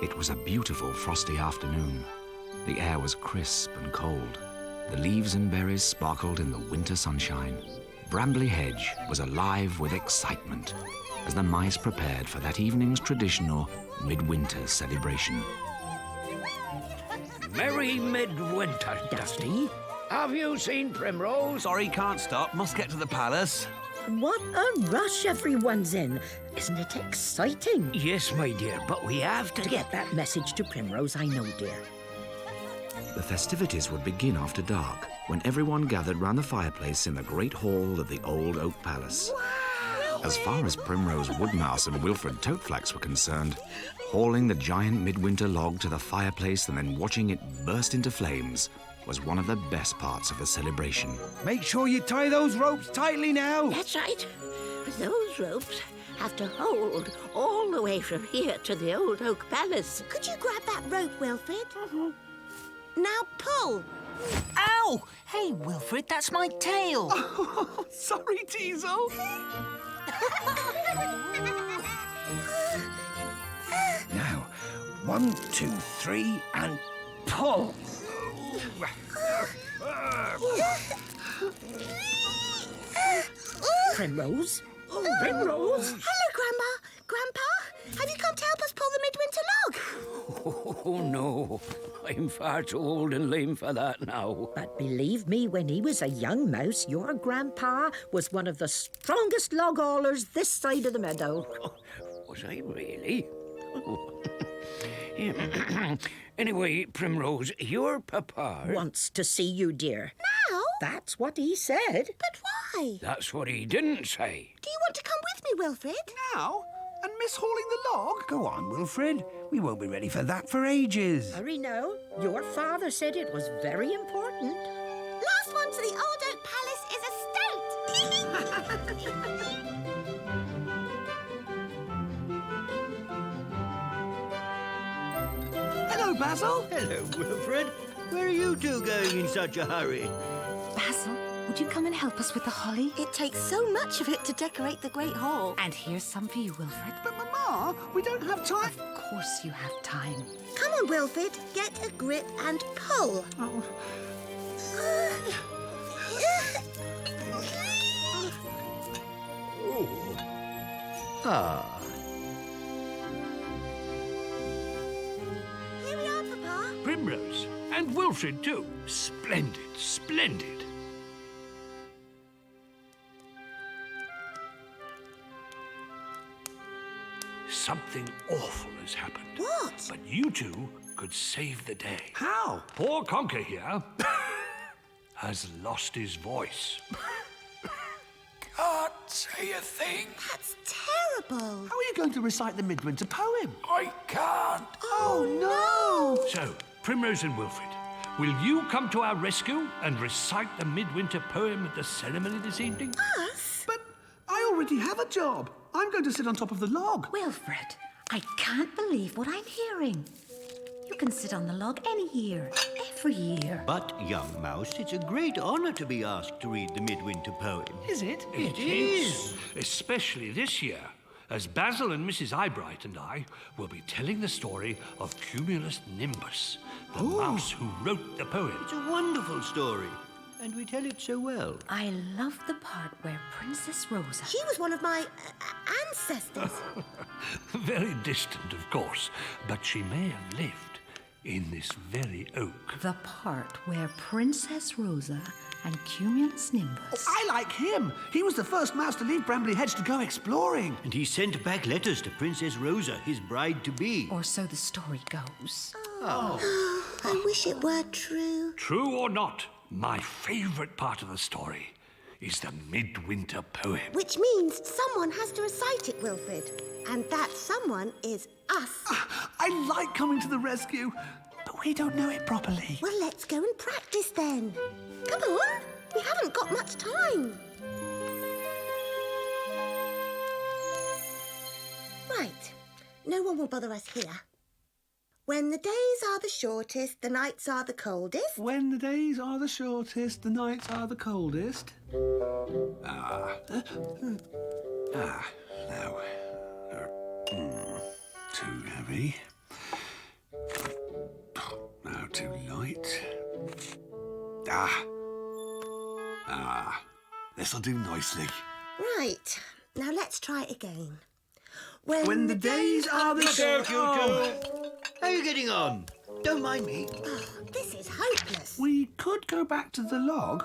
It was a beautiful frosty afternoon. The air was crisp and cold. The leaves and berries sparkled in the winter sunshine. Brambly Hedge was alive with excitement as the mice prepared for that evening's traditional midwinter celebration. Merry midwinter, Dusty. Have you seen Primrose? Sorry, can't stop. Must get to the palace. What a rush everyone's in. Isn't it exciting? Yes, my dear, but we have to Get that message to Primrose, I know, dear. The festivities would begin after dark, when everyone gathered round the fireplace in the great hall of the old oak palace. Wow. As far as Primrose Woodmouse and Wilfred Toadflax were concerned, hauling the giant midwinter log to the fireplace and then watching it burst into flames was one of the best parts of the celebration. Make sure you tie those ropes tightly now. That's right. Those ropes have to hold all the way from here to the old oak palace. Could you grab that rope, Wilfred? Now pull. Ow! Hey, Wilfred, that's my tail. Oh, sorry, Teasel. Now, 1, 2, 3, and pull. Primrose? Primrose? Hello, Grandma. Grandpa, have you come to help us pull the midwinter log? Oh, no. I'm far too old and lame for that now. But believe me, when he was a young mouse, your grandpa was one of the strongest log haulers this side of the meadow. Was I really? Anyway, Primrose, your papa... Wants to see you, dear. Now? That's what he said. But why? That's what he didn't say. Do you want to come with me, Wilfred? Now? And miss hauling the log? Go on, Wilfred. We won't be ready for that for ages. Hurry now. Your father said it was very important. Last one to the old oak palace is a stout. Hello, Basil. Hello, Wilfred. Where are you two going in such a hurry? Basil, would you come and help us with the holly? It takes so much of it to decorate the Great Hall. And here's some for you, Wilfred. But, Mama, we don't have time. Of course you have time. Come on, Wilfred. Get a grip and pull. Oh. Ah. Here we are, Papa. Primrose. And Wilfred, too. Splendid, splendid. Something awful has happened. What? But you two could save the day. How? Poor Conker here has lost his voice. Can't say a thing. That's terrible. How are you going to recite the midwinter poem? I can't. Oh, no! So, Primrose and Wilfred, will you come to our rescue and recite the midwinter poem at the ceremony this evening? Us? But I already have a job. I'm going to sit on top of the log. Wilfred, I can't believe what I'm hearing. You can sit on the log any year, every year. But, young mouse, it's a great honour to be asked to read the midwinter poem. Is it? It is. Especially this year, as Basil and Mrs. Eyebright and I will be telling the story of Cumulus Nimbus, the mouse who wrote the poem. It's a wonderful story, and we tell it so well. I love the part where Princess Rosa... She was one of my ancestors. Very distant, of course, but she may have lived in this very oak. The part where Princess Rosa and Cumulus Nimbus... I like him. He was the first mouse to leave Brambly Hedge to go exploring. And he sent back letters to Princess Rosa, his bride-to-be. Or so the story goes. I wish it were true. True or not, my favourite part of the story is the midwinter poem. Which means someone has to recite it, Wilfred. And that someone is us. I like coming to the rescue. But we don't know it properly. Well, let's go and practice then. Come on, we haven't got much time. Right, no one will bother us here. When the days are the shortest, the nights are the coldest. When the days are the shortest, the nights are the coldest. No. Too heavy. Now too light. This'll do nicely. Right, now let's try it again. When the days are the shortest... How are you getting on? Don't mind me. This is hopeless. We could go back to the log.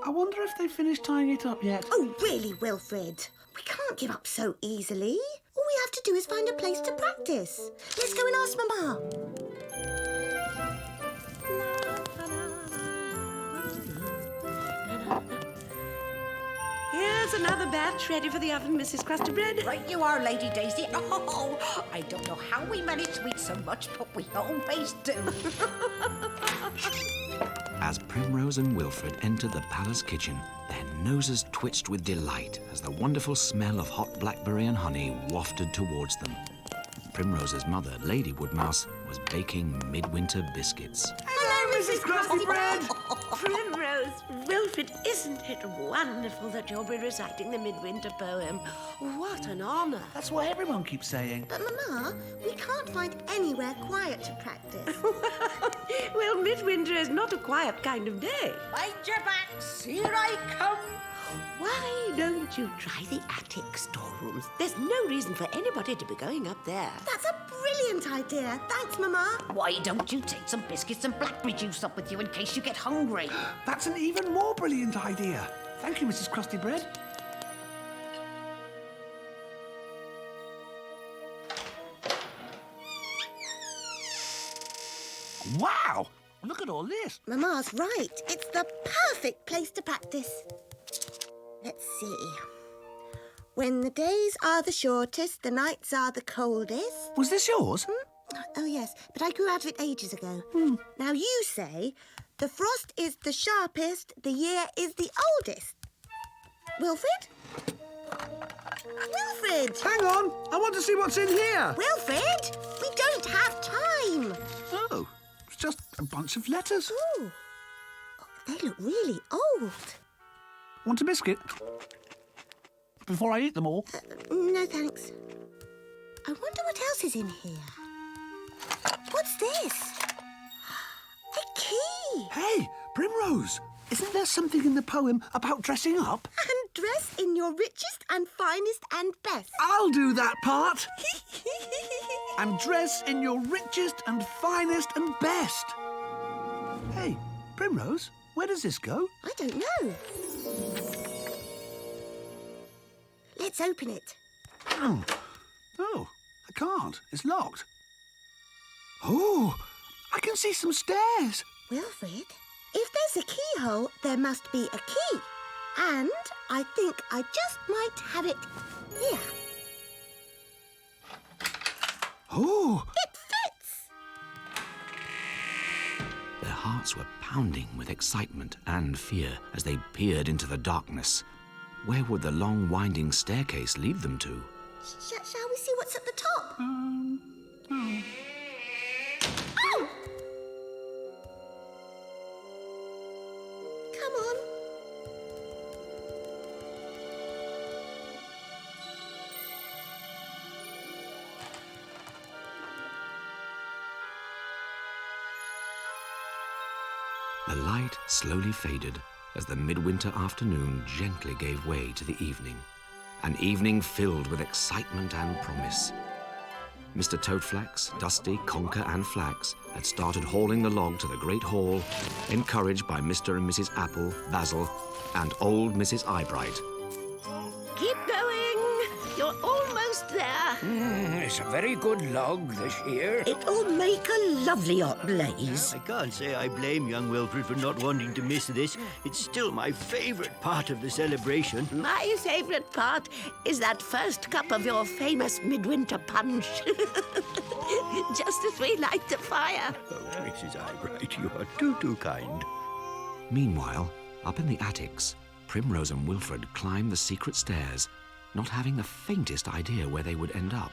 I wonder if they finished tying it up yet. Oh, really, Wilfred? We can't give up so easily. All we have to do is find a place to practice. Let's go and ask Mama. Here's another batch ready for the oven, Mrs. Crusty Bread. Right you are, Lady Daisy. Oh, I don't know how we manage to eat so much, but we always do. As Primrose and Wilfred entered the palace kitchen, their noses twitched with delight as the wonderful smell of hot blackberry and honey wafted towards them. Primrose's mother, Lady Woodmouse, was baking midwinter biscuits. Hello, Mrs. Crusty Bread. Primrose, Wilfred, isn't it wonderful that you'll be reciting the midwinter poem? What an honour. That's what everyone keeps saying. But, Mama, we can't find anywhere quiet to practice. Well, midwinter is not a quiet kind of day. Mind your backs, here I come. Why don't you try the attic storerooms? There's no reason for anybody to be going up there. That's a brilliant idea. Thanks, Mama. Why don't you take some biscuits and blackberry juice up with you in case you get hungry? That's an even more brilliant idea. Thank you, Mrs. Crusty Bread. Wow! Look at all this. Mama's right. It's the perfect place to practice. Let's see. When the days are the shortest, the nights are the coldest. Was this yours? Oh, yes, but I grew out of it ages ago. Now you say, the frost is the sharpest, the year is the oldest. Wilfred? Wilfred! Hang on, I want to see what's in here. Wilfred, we don't have time. Oh, it's just a bunch of letters. Ooh. They look really old. Want a biscuit? Before I eat them all. No, thanks. I wonder what else is in here. What's this? A key! Hey, Primrose, isn't there something in the poem about dressing up? And dress in your richest and finest and best. I'll do that part. And dress in your richest and finest and best. Hey, Primrose, where does this go? I don't know. Let's open it. Oh, I can't. It's locked. Oh, I can see some stairs. Wilfred, if there's a keyhole, there must be a key. And I think I just might have it here. Oh! It fits! Their hearts were pounding with excitement and fear as they peered into the darkness. Where would the long, winding staircase lead them to? Shall we see what's at the top? No. Oh! Come on. The light slowly faded as the midwinter afternoon gently gave way to the evening. An evening filled with excitement and promise. Mr. Toadflax, Dusty, Conker and Flax had started hauling the log to the great hall, encouraged by Mr. and Mrs. Apple, Basil and old Mrs. Eyebright. Keep going. You're almost almost there. It's a very good log this year. It'll make a lovely hot blaze. I can't say I blame young Wilfred for not wanting to miss this. It's still my favourite part of the celebration. My favourite part is that first cup of your famous midwinter punch. Just as we light the fire. Oh, Mrs. Eyebright, you are too kind. Meanwhile, up in the attics, Primrose and Wilfred climbed the secret stairs, not having the faintest idea where they would end up.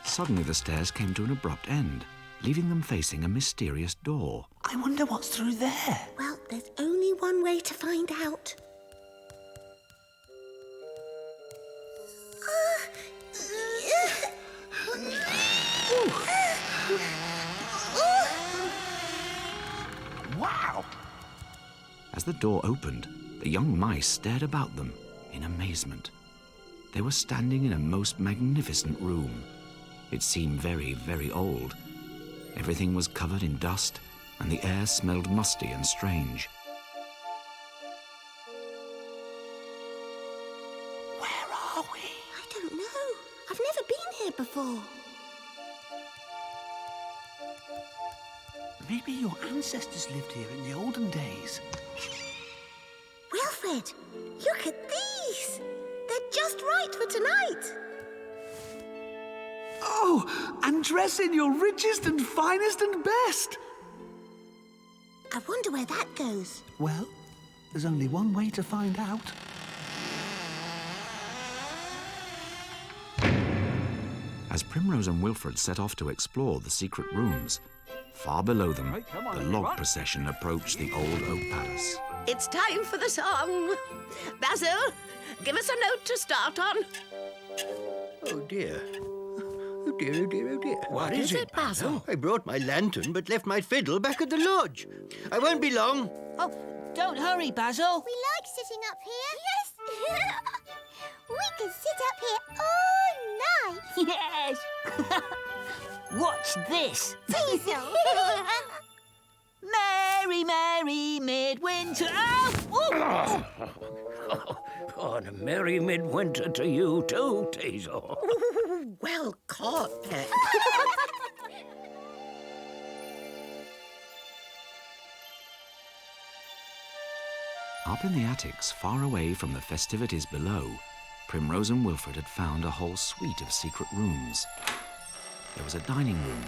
Suddenly the stairs came to an abrupt end, leaving them facing a mysterious door. I wonder what's through there. Well, there's only one way to find out. Wow! As the door opened, the young mice stared about them in amazement. They were standing in a most magnificent room. It seemed very, very old. Everything was covered in dust, and the air smelled musty and strange. Where are we? I don't know. I've never been here before. Maybe your ancestors lived here in the olden days. Wilfred, look at these. They're just right for tonight. Oh, and dress in your richest and finest and best. I wonder where that goes. Well, there's only one way to find out. As Primrose and Wilfred set off to explore the secret rooms, far below them, the log procession approached the old oak palace. It's time for the song. Basil, give us a note to start on. Oh, dear. Oh, dear, oh, dear, oh, dear. What is it, Basil? I brought my lantern, but left my fiddle back at the lodge. I won't be long. Oh, don't hurry, Basil. We like sitting up here. Yes. We can sit up here all night. Yes. What's this? Teasel. Merry, merry midwinter. Oh! Oh, and a merry midwinter to you too, Teasel. Well caught, Pet. Up in the attics, far away from the festivities below, Primrose and Wilfred had found a whole suite of secret rooms. There was a dining room,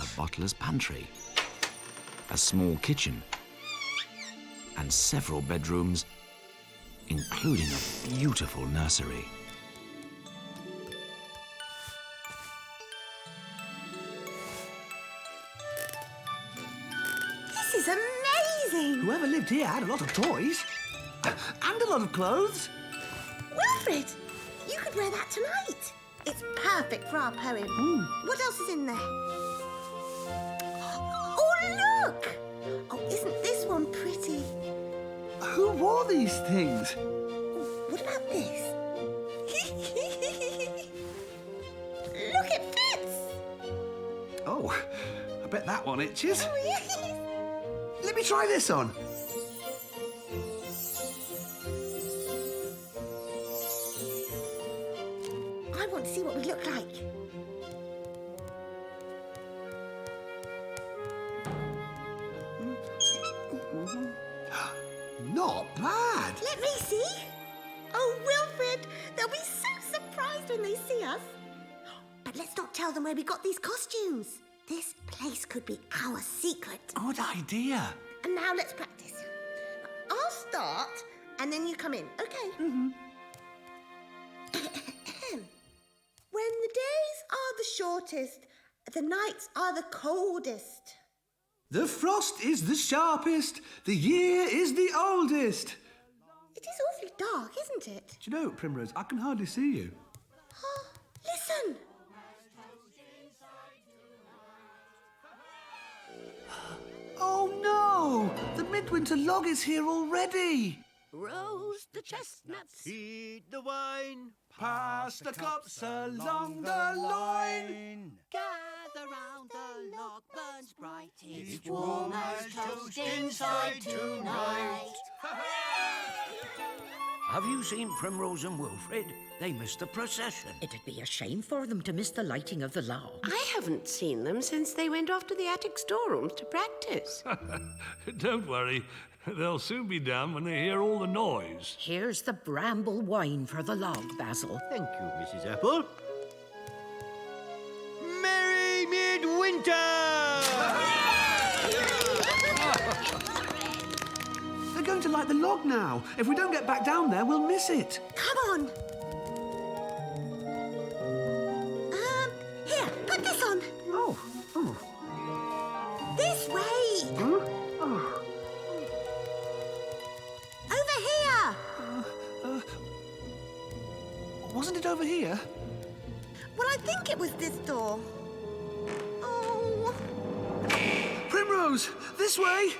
a butler's pantry, a small kitchen, and several bedrooms, including a beautiful nursery. This is amazing. Whoever lived here had a lot of toys. And a lot of clothes. Wilfred, you could wear that tonight. It's perfect for our poem. What else is in there? Oh, look! Oh, isn't this one pretty? Who wore these things? What about this? Look, it fits! Oh, I bet that one itches. Oh, yes. Let me try this on. I want to see what we look like. Not bad. Let me see. Oh, Wilfred, they'll be so surprised when they see us. But let's not tell them where we got these costumes. This place could be our secret. Good idea. And now let's practice. I'll start, and then you come in, okay? When the days are the shortest, the nights are the coldest. The frost is the sharpest, the year is the oldest. It is awfully dark, isn't it? Do you know, Primrose, I can hardly see you. Listen. Oh, no! The midwinter log is here already. Roast the chestnuts. Heat the wine. Pass the cups along the line. Gather round, the log burns bright. It's warm as toast inside tonight. Have you seen Primrose and Wilfred? They missed the procession. It'd be a shame for them to miss the lighting of the log. I haven't seen them since they went off to the attic storerooms to practice. Don't worry. They'll soon be down when they hear all the noise. Here's the bramble wine for the log, Basil. Thank you, Mrs. Apple. Merry Midwinter! They're going to light the log now. If we don't get back down there, we'll miss it. Come on. Here, put this on. Oh. This way. Huh? Oh. Over here. Wasn't it over here? Well, I think it was this door. Oh. Primrose, this way.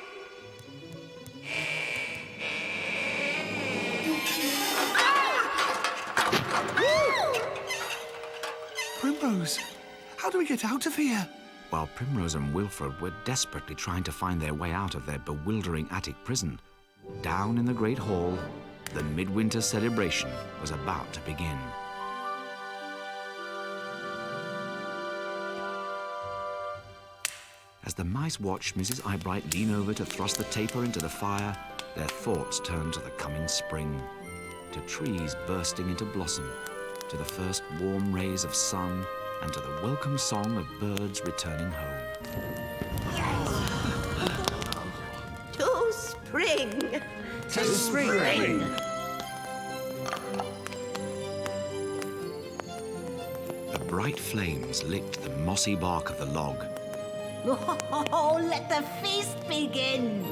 Primrose, how do we get out of here? While Primrose and Wilfred were desperately trying to find their way out of their bewildering attic prison, down in the Great Hall, the midwinter celebration was about to begin. As the mice watched Mrs. Eyebright lean over to thrust the taper into the fire, their thoughts turned to the coming spring, to trees bursting into blossom, to the first warm rays of sun, and to the welcome song of birds returning home. To spring! To spring! The bright flames licked the mossy bark of the log. Oh, let the feast begin!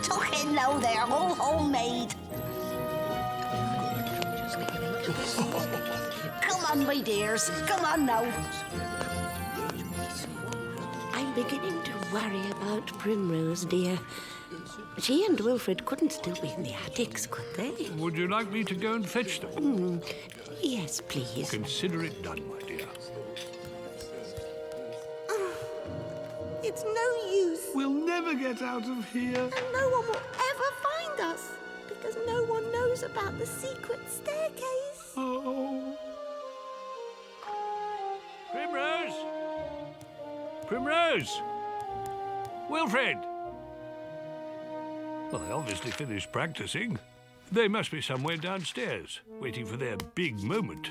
Tuck in now there, all homemade. Come on, my dears, come on now. I'm beginning to worry about Primrose, dear. She and Wilfred couldn't still be in the attics, could they? Would you like me to go and fetch them? Yes, please. Consider it done, my dear. It's no use. We'll never get out of here. And no one will ever find us because no one knows about the secret staircase. Oh. Primrose! Primrose! Wilfred! Well, they obviously finished practicing. They must be somewhere downstairs, waiting for their big moment.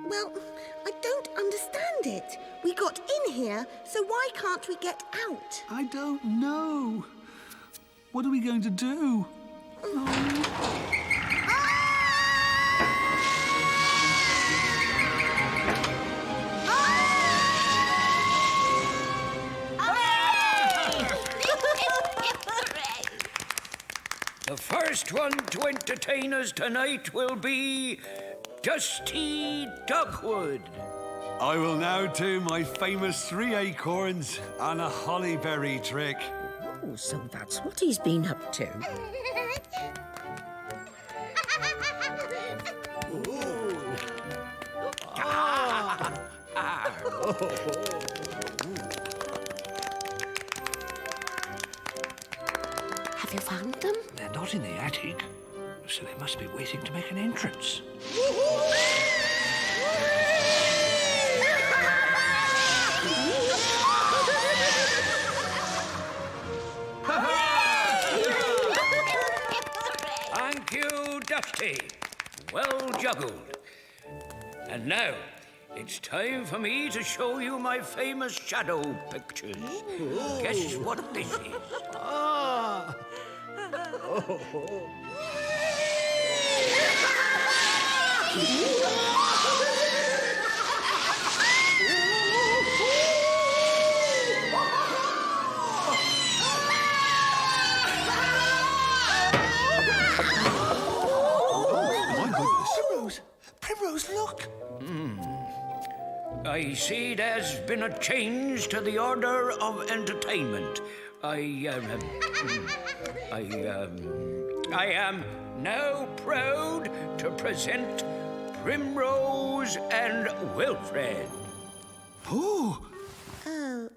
Well, I don't understand it. We got in here, so why can't we get out? I don't know. What are we going to do? The first one to entertain us tonight will be Dusty Dogwood. I will now do my famous 3 acorns and a hollyberry trick. Oh, so that's what he's been up to. Have you found them? They're not in the attic, so they must be waiting to make an entrance. Thank you, Dusty. Well juggled. And now, it's time for me to show you my famous shadow pictures. Guess what this is? Primrose, look! I see there's been a change to the order of entertainment. I am now proud to present Primrose and Wilfred. Oh! Oh,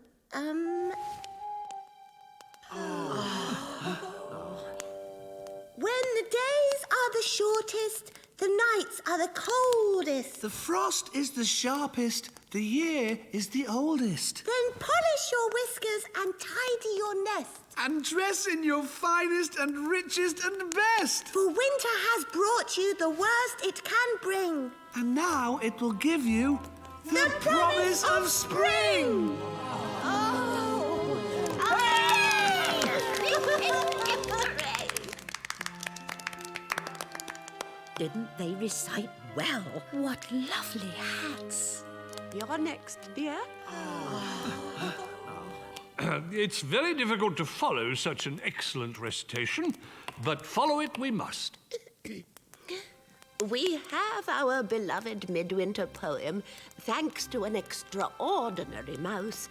When the days are the shortest, the nights are the coldest. The frost is the sharpest, the year is the oldest. Then polish your whiskers and tidy your nest. And dress in your finest and richest and best. For winter has brought you the worst it can bring. And now it will give you the promise of spring. Didn't they recite well? What lovely hats. You're next, dear. It's very difficult to follow such an excellent recitation, but follow it we must. We have our beloved midwinter poem thanks to an extraordinary mouse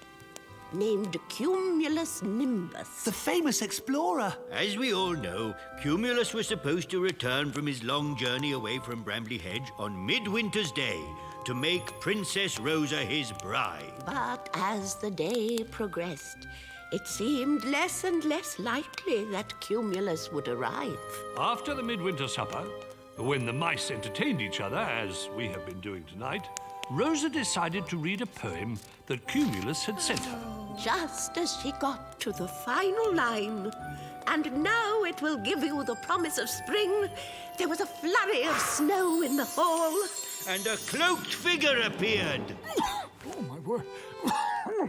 named Cumulus Nimbus. The famous explorer. As we all know, Cumulus was supposed to return from his long journey away from Brambly Hedge on Midwinter's Day to make Princess Rosa his bride. But as the day progressed, it seemed less and less likely that Cumulus would arrive. After the midwinter supper, when the mice entertained each other, as we have been doing tonight, Rosa decided to read a poem that Cumulus had sent her. Just as she got to the final line, and now it will give you the promise of spring, there was a flurry of snow in the hall. And a cloaked figure appeared. Oh, my word.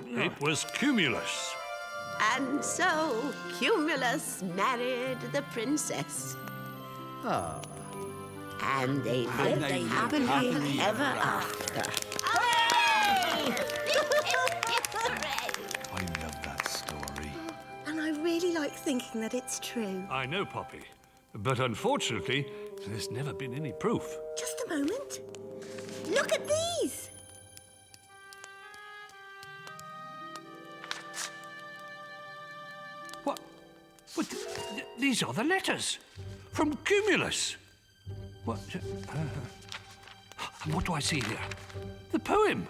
It was Cumulus. And so Cumulus married the princess. And they lived happily ever after. I love that story. And I really like thinking that it's true. I know, Poppy, but unfortunately, there's never been any proof. Just a moment. Look at these. What? These are the letters from Cumulus. What? What do I see here? The poem.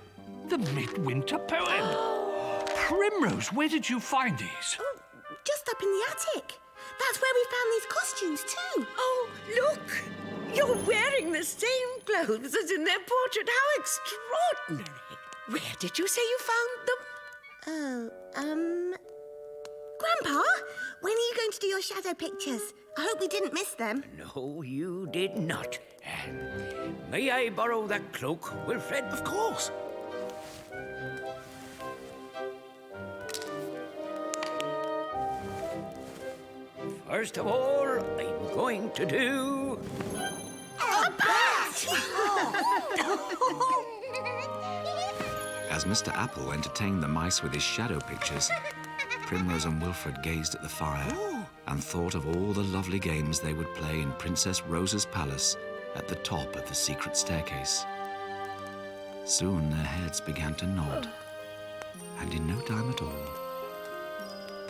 The midwinter poem. Primrose, where did you find these? Oh, just up in the attic. That's where we found these costumes too. Oh, look! You're wearing the same clothes as in their portrait. How extraordinary! Where did you say you found them? Grandpa, when are you going to do your shadow pictures? I hope we didn't miss them. No, you did not. May I borrow that cloak, Wilfred? Of course. First of all, I'm going to do... A bat! As Mr. Apple entertained the mice with his shadow pictures, Primrose and Wilfred gazed at the fire and thought of all the lovely games they would play in Princess Rosa's palace at the top of the secret staircase. Soon their heads began to nod, and in no time at all,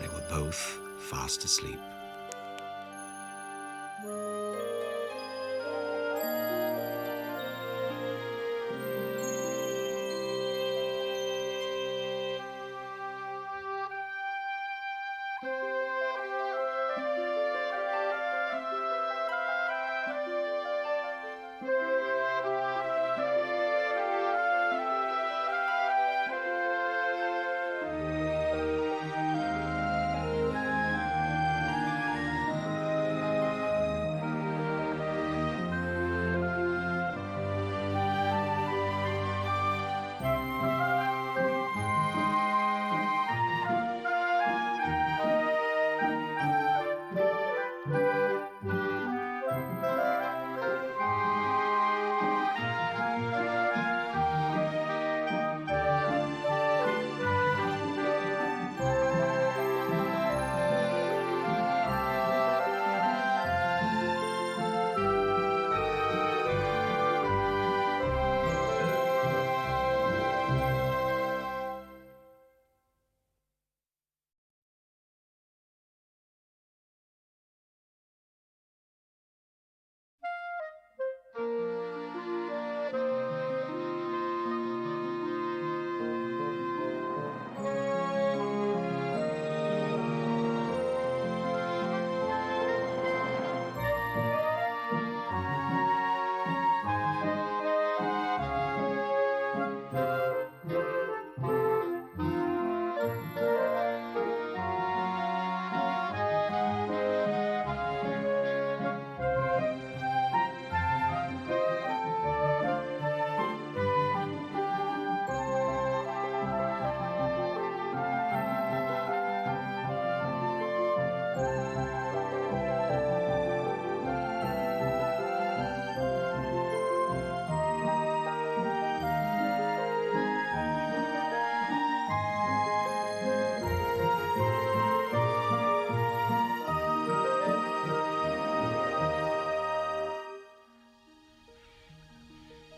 they were both fast asleep.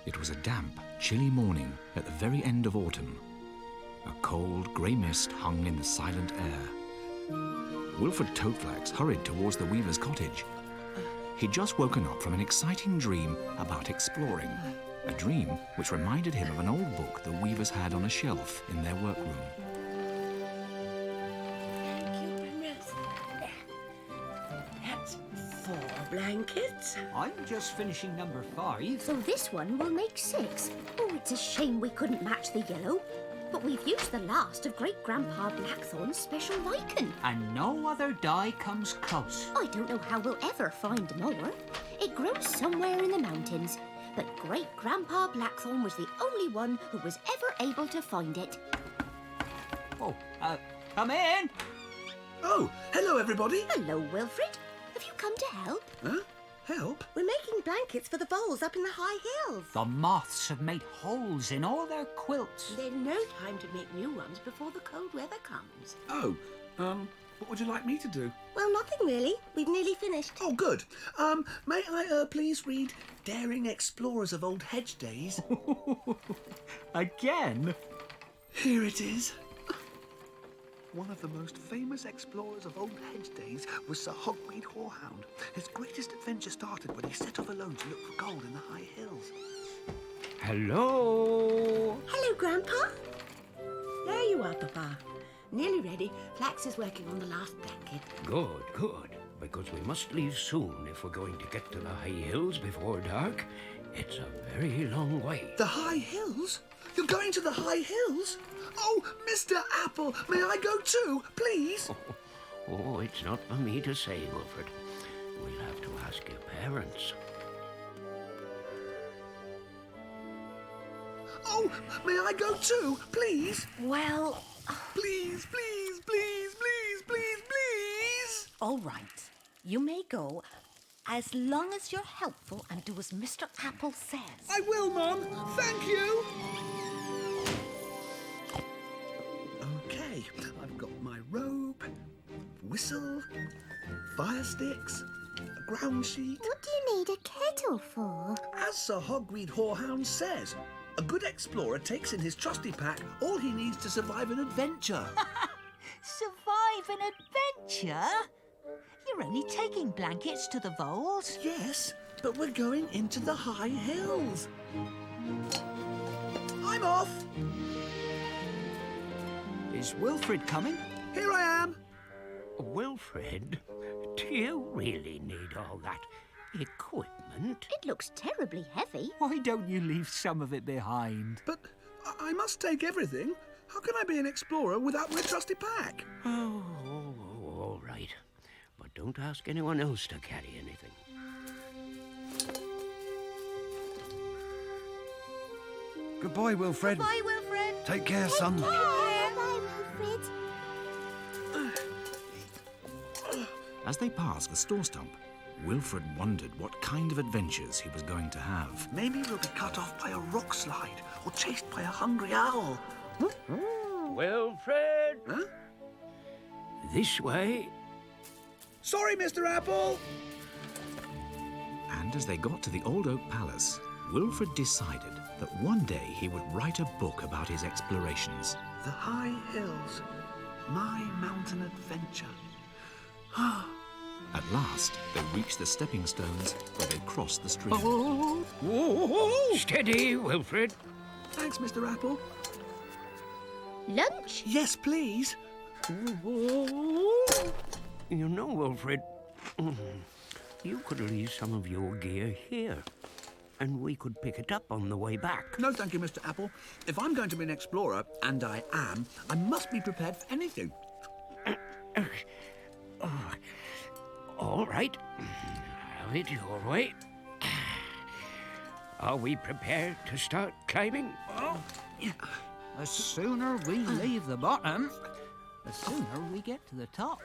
It was a damp, chilly morning at the very end of autumn. A cold, grey mist hung in the silent air. Wilfred Toadflax hurried towards the weaver's cottage. He'd just woken up from an exciting dream about exploring. A dream which reminded him of an old book the weavers had on a shelf in their workroom. Thank you, Primrose. That's 4 blankets. I'm just finishing number 5. So this one will make 6. Oh, it's a shame we couldn't match the yellow. But we've used the last of Great-Grandpa Blackthorn's special lichen. And no other dye comes close. I don't know how we'll ever find more. It grows somewhere in the mountains. But Great-Grandpa Blackthorn was the only one who was ever able to find it. Oh, come in. Oh, hello, everybody. Hello, Wilfred. Have you come to help? Huh? Help? We're making blankets for the voles up in the high hills. The moths have made holes in all their quilts. There's no time to make new ones before the cold weather comes. Oh, what would you like me to do? Well, nothing really. We've nearly finished. Oh, good. May I, please read Daring Explorers of Old Hedge Days? Again? Here it is. One of the most famous explorers of Old Hedge Days was Sir Hogweed Horehound. His greatest adventure started when he set off alone to look for gold in the high hills. Hello? Hello, Grandpa. There you are, Papa. Nearly ready. Flax is working on the last blanket. Good, good. Because we must leave soon if we're going to get to the high hills before dark. It's a very long way. The high hills? You're going to the high hills? Oh, Mr. Apple, may I go too, please? Oh, it's not for me to say, Wilfred. We'll have to ask your parents. Oh, may I go too, please? Well... Please, please, please, please, please, please. All right. You may go, as long as you're helpful and do as Mr. Apple says. I will, Mum. Thank you. Okay, I've got my robe, whistle, fire sticks, a ground sheet. What do you need a kettle for? As Sir Hogweed Horehound says, a good explorer takes in his trusty pack all he needs to survive an adventure. Survive an adventure? You're only taking blankets to the voles. Yes, but we're going into the high hills. I'm off. Is Wilfred coming? Here I am. Wilfred, do you really need all that equipment? It looks terribly heavy. Why don't you leave some of it behind? But I must take everything. How can I be an explorer without my trusty pack? Oh, all right. But don't ask anyone else to carry anything. Goodbye, Wilfred. Bye, Wilfred. Take care, son. Bye, Wilfred. As they passed the store stump, Wilfred wondered what kind of adventures he was going to have. Maybe we'll be cut off by a rock slide or chased by a hungry owl. Wilfred! Huh? This way. Sorry, Mr. Apple. And as they got to the old oak palace, Wilfred decided that one day he would write a book about his explorations. The high hills, my mountain adventure. At last, they reached the stepping stones where they crossed the stream. Oh, steady, Wilfred. Thanks, Mr. Apple. Lunch? Yes, please. You know, Wilfred, you could leave some of your gear here, and we could pick it up on the way back. No, thank you, Mr. Apple. If I'm going to be an explorer, and I am, I must be prepared for anything. All right. Have it your way. Are we prepared to start climbing? The sooner we leave the bottom, the sooner we get to the top.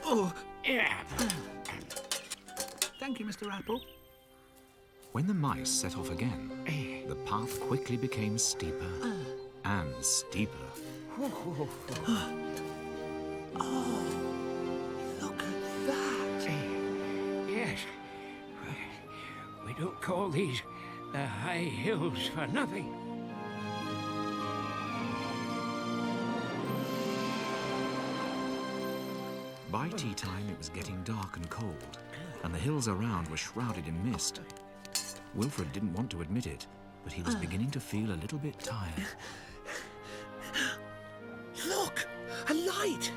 Oh, Yeah. thank you, Mr. Apple. When the mice set off again, the path quickly became steeper and steeper. Oh, look at that. Yes. We don't call these the high hills for nothing. By tea time, it was getting dark and cold, and the hills around were shrouded in mist. Wilfred didn't want to admit it, but he was beginning to feel a little bit tired. Look! A light!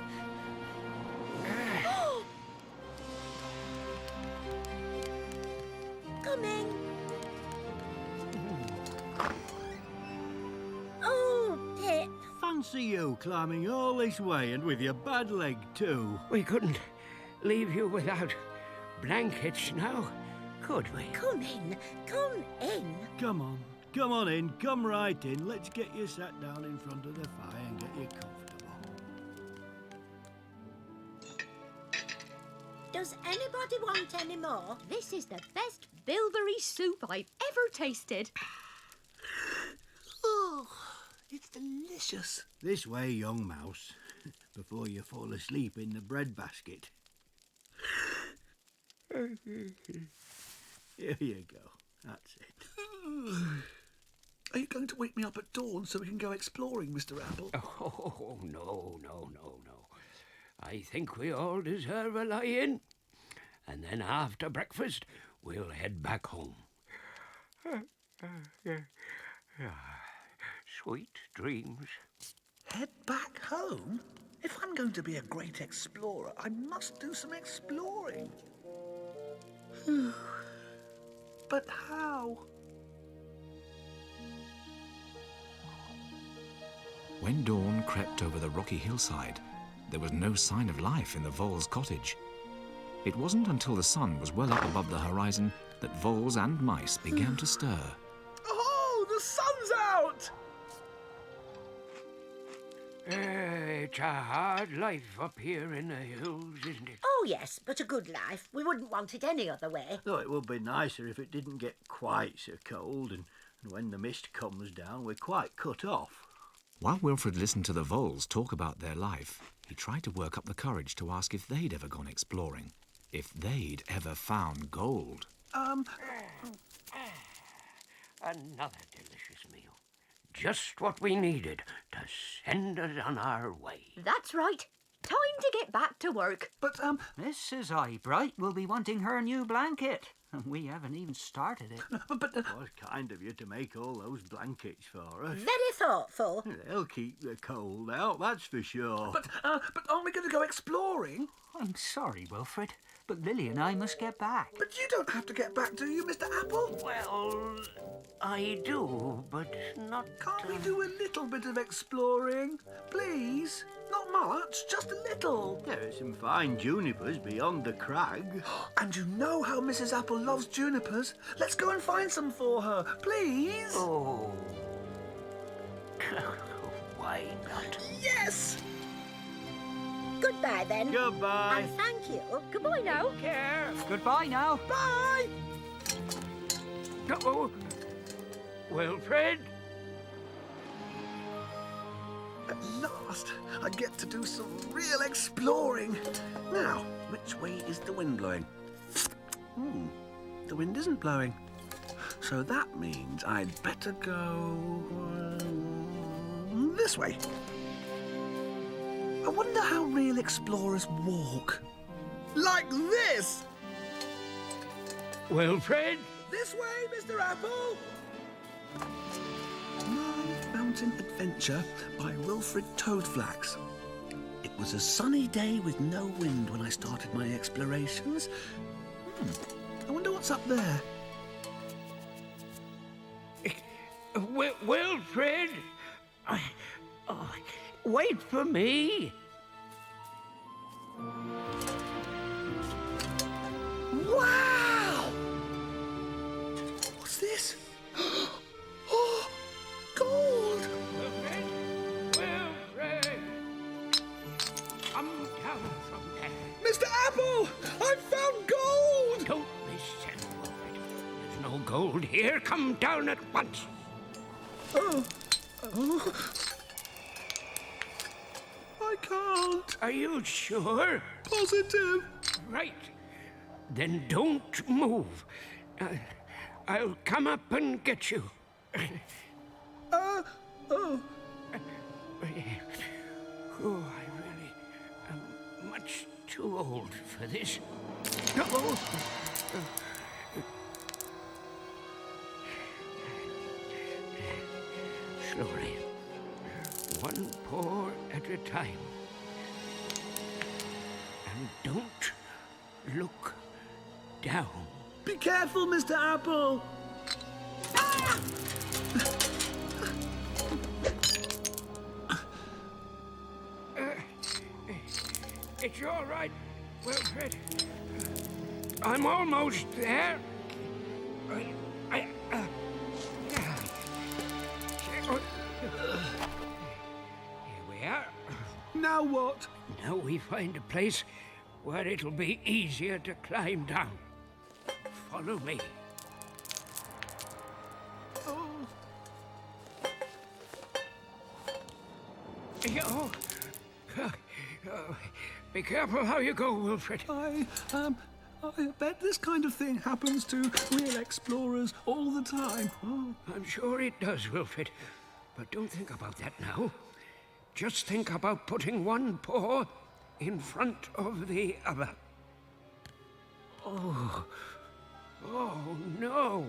Coming. Oh, Pip. Fancy you climbing all this way and with your bad leg too. We couldn't leave you without blankets now, could we? Come in. Come in. Come on. Come on in. Come right in. Let's get you sat down in front of the fire and get you comfortable. Does anybody want any more? This is the best bilberry soup I've ever tasted. Oh, it's delicious. This way, young mouse, before you fall asleep in the bread basket. Here you go. That's it. Are you going to wake me up at dawn so we can go exploring, Mr. Apple? Oh, no. I think we all deserve a lie-in. And then after breakfast, we'll head back home. Sweet dreams. Head back home? If I'm going to be a great explorer, I must do some exploring. But how? When dawn crept over the rocky hillside, there was no sign of life in the vole's cottage. It wasn't until the sun was well up above the horizon that voles and mice began to stir. Oh, the sun's out! It's a hard life up here in the hills, isn't it? Oh, yes, but a good life. We wouldn't want it any other way. Though it would be nicer if it didn't get quite so cold, and when the mist comes down, we're quite cut off. While Wilfred listened to the voles talk about their life, he tried to work up the courage to ask if they'd ever gone exploring, if they'd ever found gold. Another delicious meal. Just what we needed to send us on our way. That's right. Time to get back to work. But, Mrs. Eyebright will be wanting her new blanket. And we haven't even started it. It was kind of you to make all those blankets for us. Very thoughtful. They'll keep the cold out, that's for sure. But aren't we going to go exploring? I'm sorry, Wilfred, but Lily and I must get back. But you don't have to get back, do you, Mr. Apple? Well, I do, but not... Can't we do a little bit of exploring? Please? Not much, just a little. There are some fine junipers beyond the crag. And you know how Mrs. Apple loves junipers. Let's go and find some for her, please. Oh. Why not? Yes! Goodbye, then. Goodbye. And thank you. Goodbye now. Care. Goodbye now. Bye! Oh, Wilfred? At last, I get to do some real exploring. Now, which way is the wind blowing? The wind isn't blowing. So that means I'd better go this way. I wonder how real explorers walk. Like this! Wilfred? This way, Mr. Apple! My Mountain Adventure by Wilfred Toadflax. It was a sunny day with no wind when I started my explorations. I wonder what's up there. Wilfred? Wait for me. Wow! What's this? Oh, gold! Wilfred? Come down from there. Mr. Apple! I've found gold! Don't be silly, Wilfred. There's no gold here. Come down at once. Oh. I can't. Are you sure? Positive. Right. Then don't move. I'll come up and get you. Oh. Oh, I really am much too old for this. Slowly, one paw at a time. And don't look down. Be careful, Mr. Apple. Ah! It's all right, Wilfred. I'm almost there. Here we are. Now what? Now we find a place where it'll be easier to climb down. Follow me. Be careful how you go, Wilfred. I bet this kind of thing happens to real explorers all the time. Oh. I'm sure it does, Wilfred. But don't think about that now. Just think about putting one paw in front of the other. Oh no.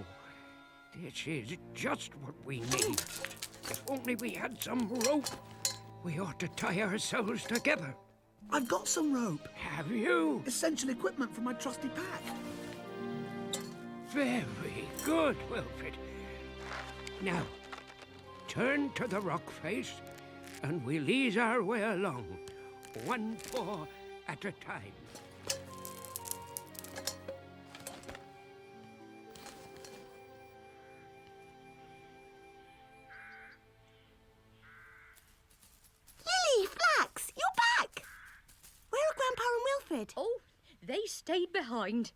This is just what we need. If only we had some rope. We ought to tie ourselves together. I've got some rope. Have you? Essential equipment for my trusty pack. Very good, Wilfred. Now, turn to the rock face, and we'll ease our way along, one paw at a time. Lily, Flax, you're back! Where are Grandpa and Wilfred? Oh, they stayed behind.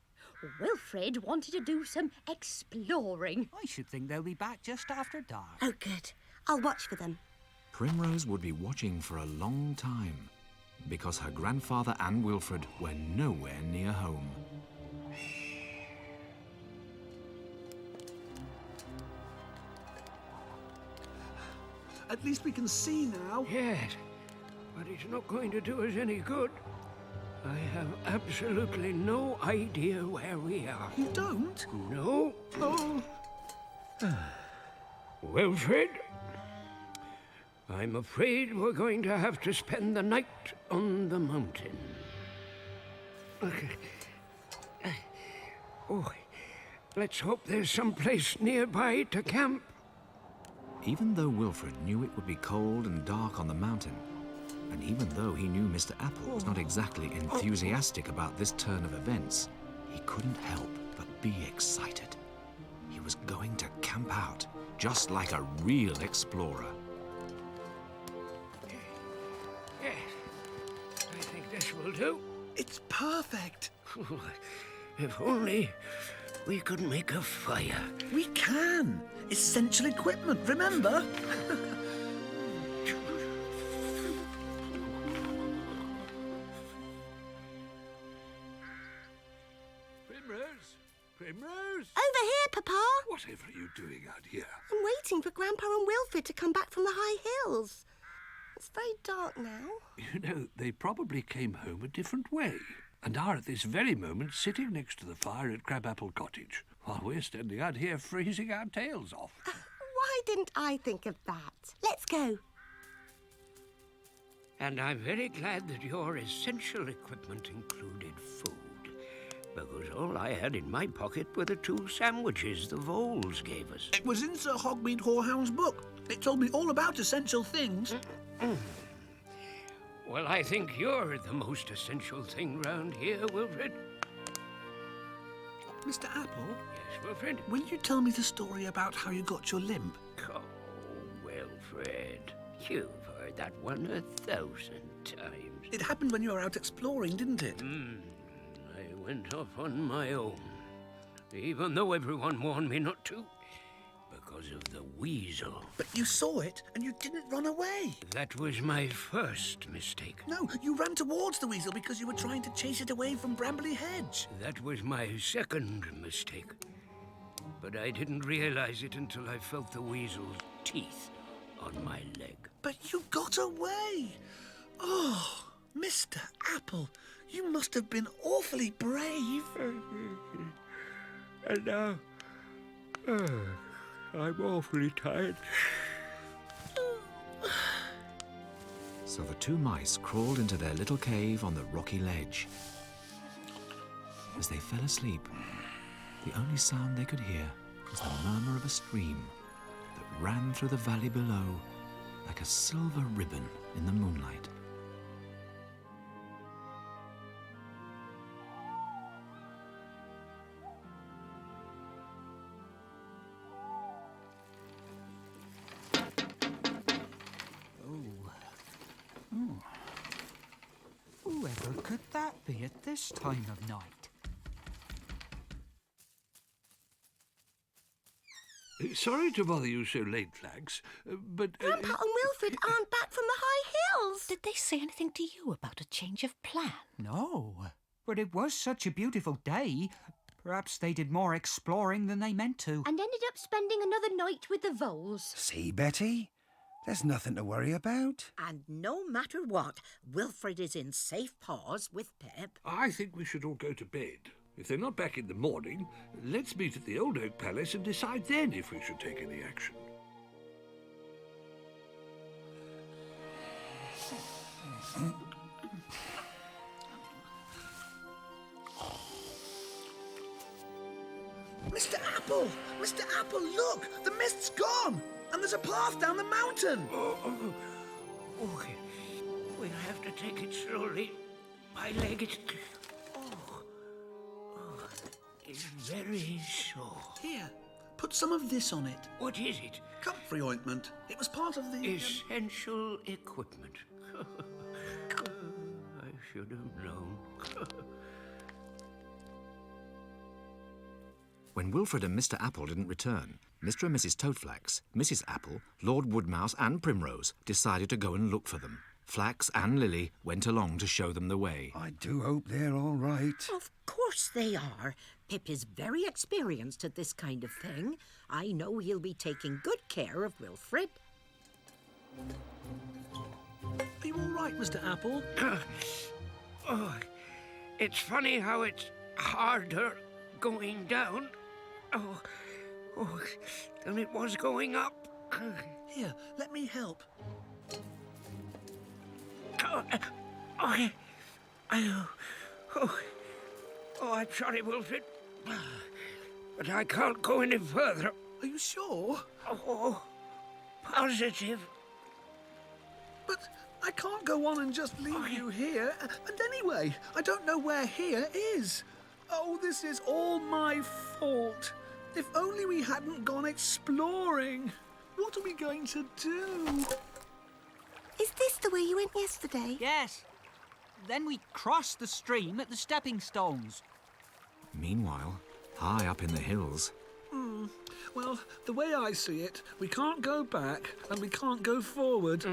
Wilfred wanted to do some exploring. I should think they'll be back just after dark. Oh, good. I'll watch for them. Primrose would be watching for a long time because her grandfather and Wilfred were nowhere near home. At least we can see now. Yes, but it's not going to do us any good. I have absolutely no idea where we are. You don't? No. Oh. Wilfred, I'm afraid we're going to have to spend the night on the mountain. Oh, let's hope there's some place nearby to camp. Even though Wilfred knew it would be cold and dark on the mountain, and even though he knew Mr. Apple was not exactly enthusiastic about this turn of events, he couldn't help but be excited. He was going to camp out, just like a real explorer. Yes, I think this will do. It's perfect. If only we could make a fire. We can. Essential equipment, remember? Primrose? Over here, Papa. Whatever are you doing out here? I'm waiting for Grandpa and Wilfred to come back from the high hills. It's very dark now. You know, they probably came home a different way and are at this very moment sitting next to the fire at Crabapple Cottage while we're standing out here freezing our tails off. Why didn't I think of that? Let's go. And I'm very glad that your essential equipment included food, because all I had in my pocket were the 2 sandwiches the voles gave us. It was in Sir Hogmead Horehound's book. It told me all about essential things. Well, I think you're the most essential thing round here, Wilfred. Mr. Apple? Yes, Wilfred? Will you tell me the story about how you got your limp? Oh, Wilfred, you've heard that one 1,000 times. It happened when you were out exploring, didn't it? I went off on my own, even though everyone warned me not to, because of the weasel. But you saw it, and you didn't run away. That was my first mistake. No, you ran towards the weasel because you were trying to chase it away from Brambly Hedge. That was my second mistake. But but I didn't realize it until I felt the weasel's teeth on my leg. But you got away. Oh, Mr. Apple, you must have been awfully brave. And now, I'm awfully tired. So the two mice crawled into their little cave on the rocky ledge. As they fell asleep, the only sound they could hear was the murmur of a stream that ran through the valley below like a silver ribbon in the moonlight. Whoever could that be at this time of night? Sorry to bother you so late, Flax, but... Grandpa and Wilfred aren't back from the high hills. Did they say anything to you about a change of plan? No, but it was such a beautiful day. Perhaps they did more exploring than they meant to. And ended up spending another night with the voles. See, Betty? There's nothing to worry about. And no matter what, Wilfred is in safe paws with Pip. I think we should all go to bed. If they're not back in the morning, let's meet at the Old Oak Palace and decide then if we should take any action. Mr. Apple! Mr. Apple, look! The mist's gone! And there's a path down the mountain! Okay. We'll have to take it slowly. My leg is... It's very sore. Here, put some of this on it. What is it? Comfrey ointment. It was part of the... Essential equipment. I should have known. When Wilfred and Mr. Apple didn't return, Mr. and Mrs. Toadflax, Mrs. Apple, Lord Woodmouse and Primrose decided to go and look for them. Flax and Lily went along to show them the way. I do hope they're all right. Of course they are. Pip is very experienced at this kind of thing. I know he'll be taking good care of Wilfred. Are you all right, Mr. Apple? It's funny how it's harder going down than it was going up. Here, let me help. I'm sorry, Wilfred, but I can't go any further. Are you sure? Oh, positive. But I can't go on and just leave you here. And anyway, I don't know where here is. Oh, this is all my fault. If only we hadn't gone exploring. What are we going to do? Is this the way you went yesterday? Yes. Then we crossed the stream at the stepping stones. Meanwhile, high up in the hills... Well, the way I see it, we can't go back and we can't go forward.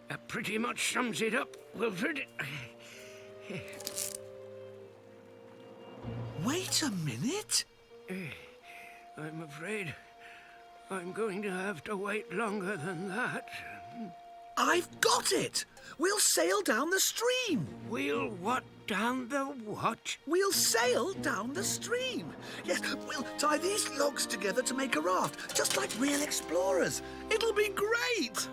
That pretty much sums it up, Wilfred. Wait a minute. I'm afraid I'm going to have to wait longer than that. I've got it! We'll sail down the stream. We'll what down the what? We'll sail down the stream. Yes, we'll tie these logs together to make a raft, just like real explorers. It'll be great!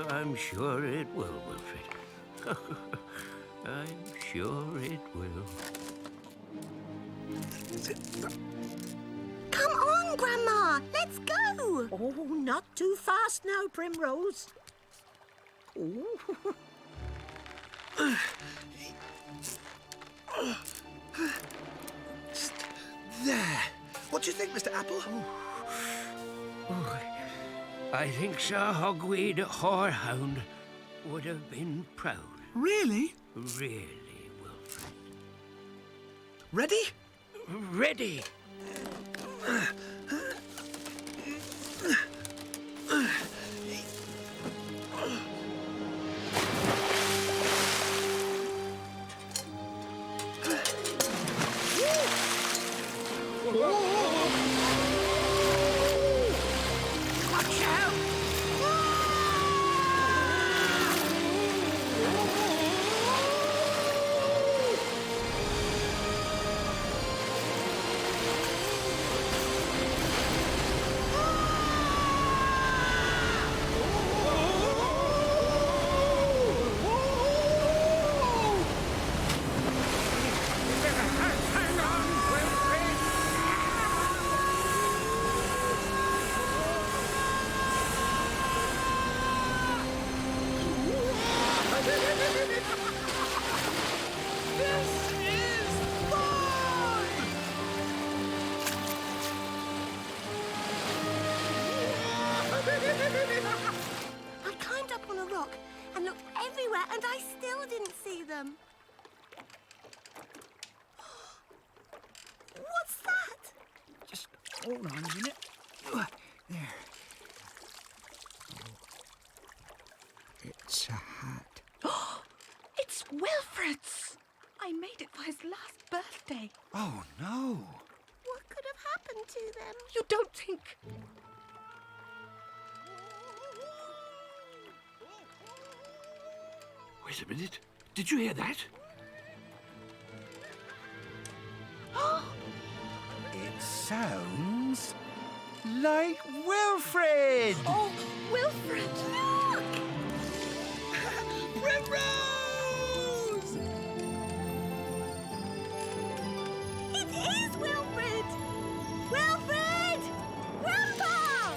I'm sure it will, Wilfred. I'm sure it will. Come on, Grandma. Let's go. Oh, not too fast now, Primrose. Oh. There. What do you think, Mr. Apple? I think Sir Hogweed Horehound would have been proud. Really? Really, Wilfred. Ready? Ready. them. What's that? Just hold on a minute. There. It's a hat. It's Wilfred's! I made it for his last birthday. Oh, no. What could have happened to them? You don't think... Wait a minute. Did you hear that? It sounds like Wilfred. Oh, Wilfred! Look! Primrose! It is Wilfred! Wilfred! Grandpa!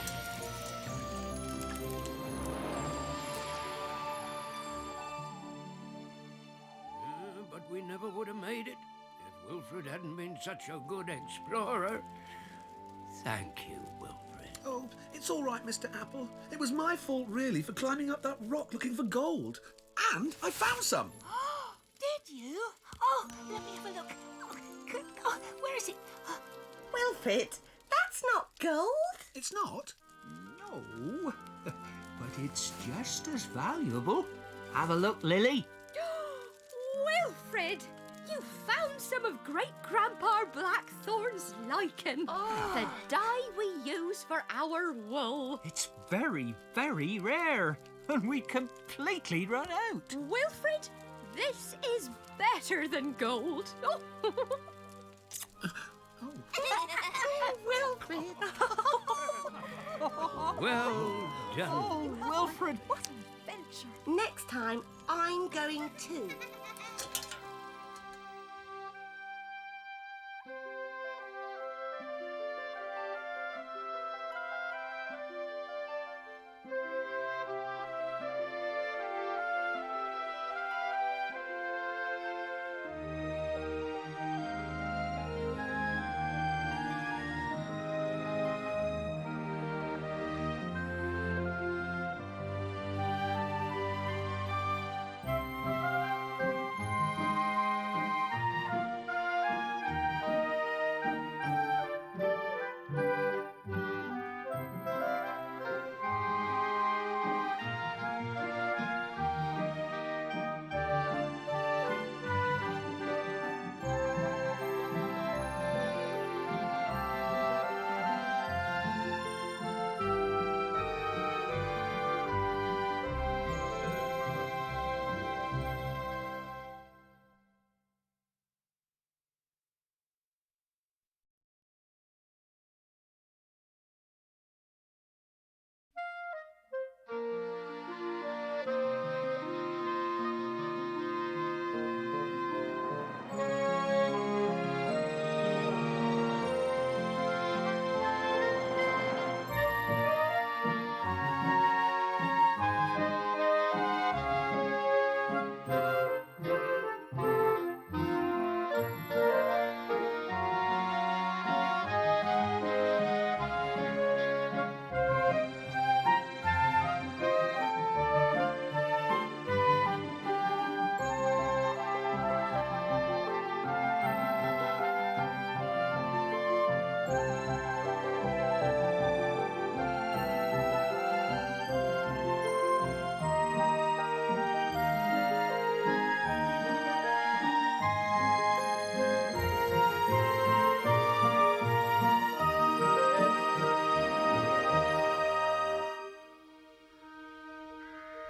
But we never would have made it if Wilfred hadn't been such a good explorer. Thank you, Wilfred. Oh, it's all right, Mr. Apple. It was my fault, really, for climbing up that rock looking for gold. And I found some. Did you? Oh, let me have a look. Oh, where is it? Wilfred, that's not gold. It's not? No, but it's just as valuable. Have a look, Lily. Wilfred, you found some of Great-Grandpa Blackthorn's lichen. The dye we use for our wool. It's very, very rare, and we completely run out. Wilfred, this is better than gold. Wilfred. Well done. Oh, Wilfred. What an adventure. Next time, I'm going too.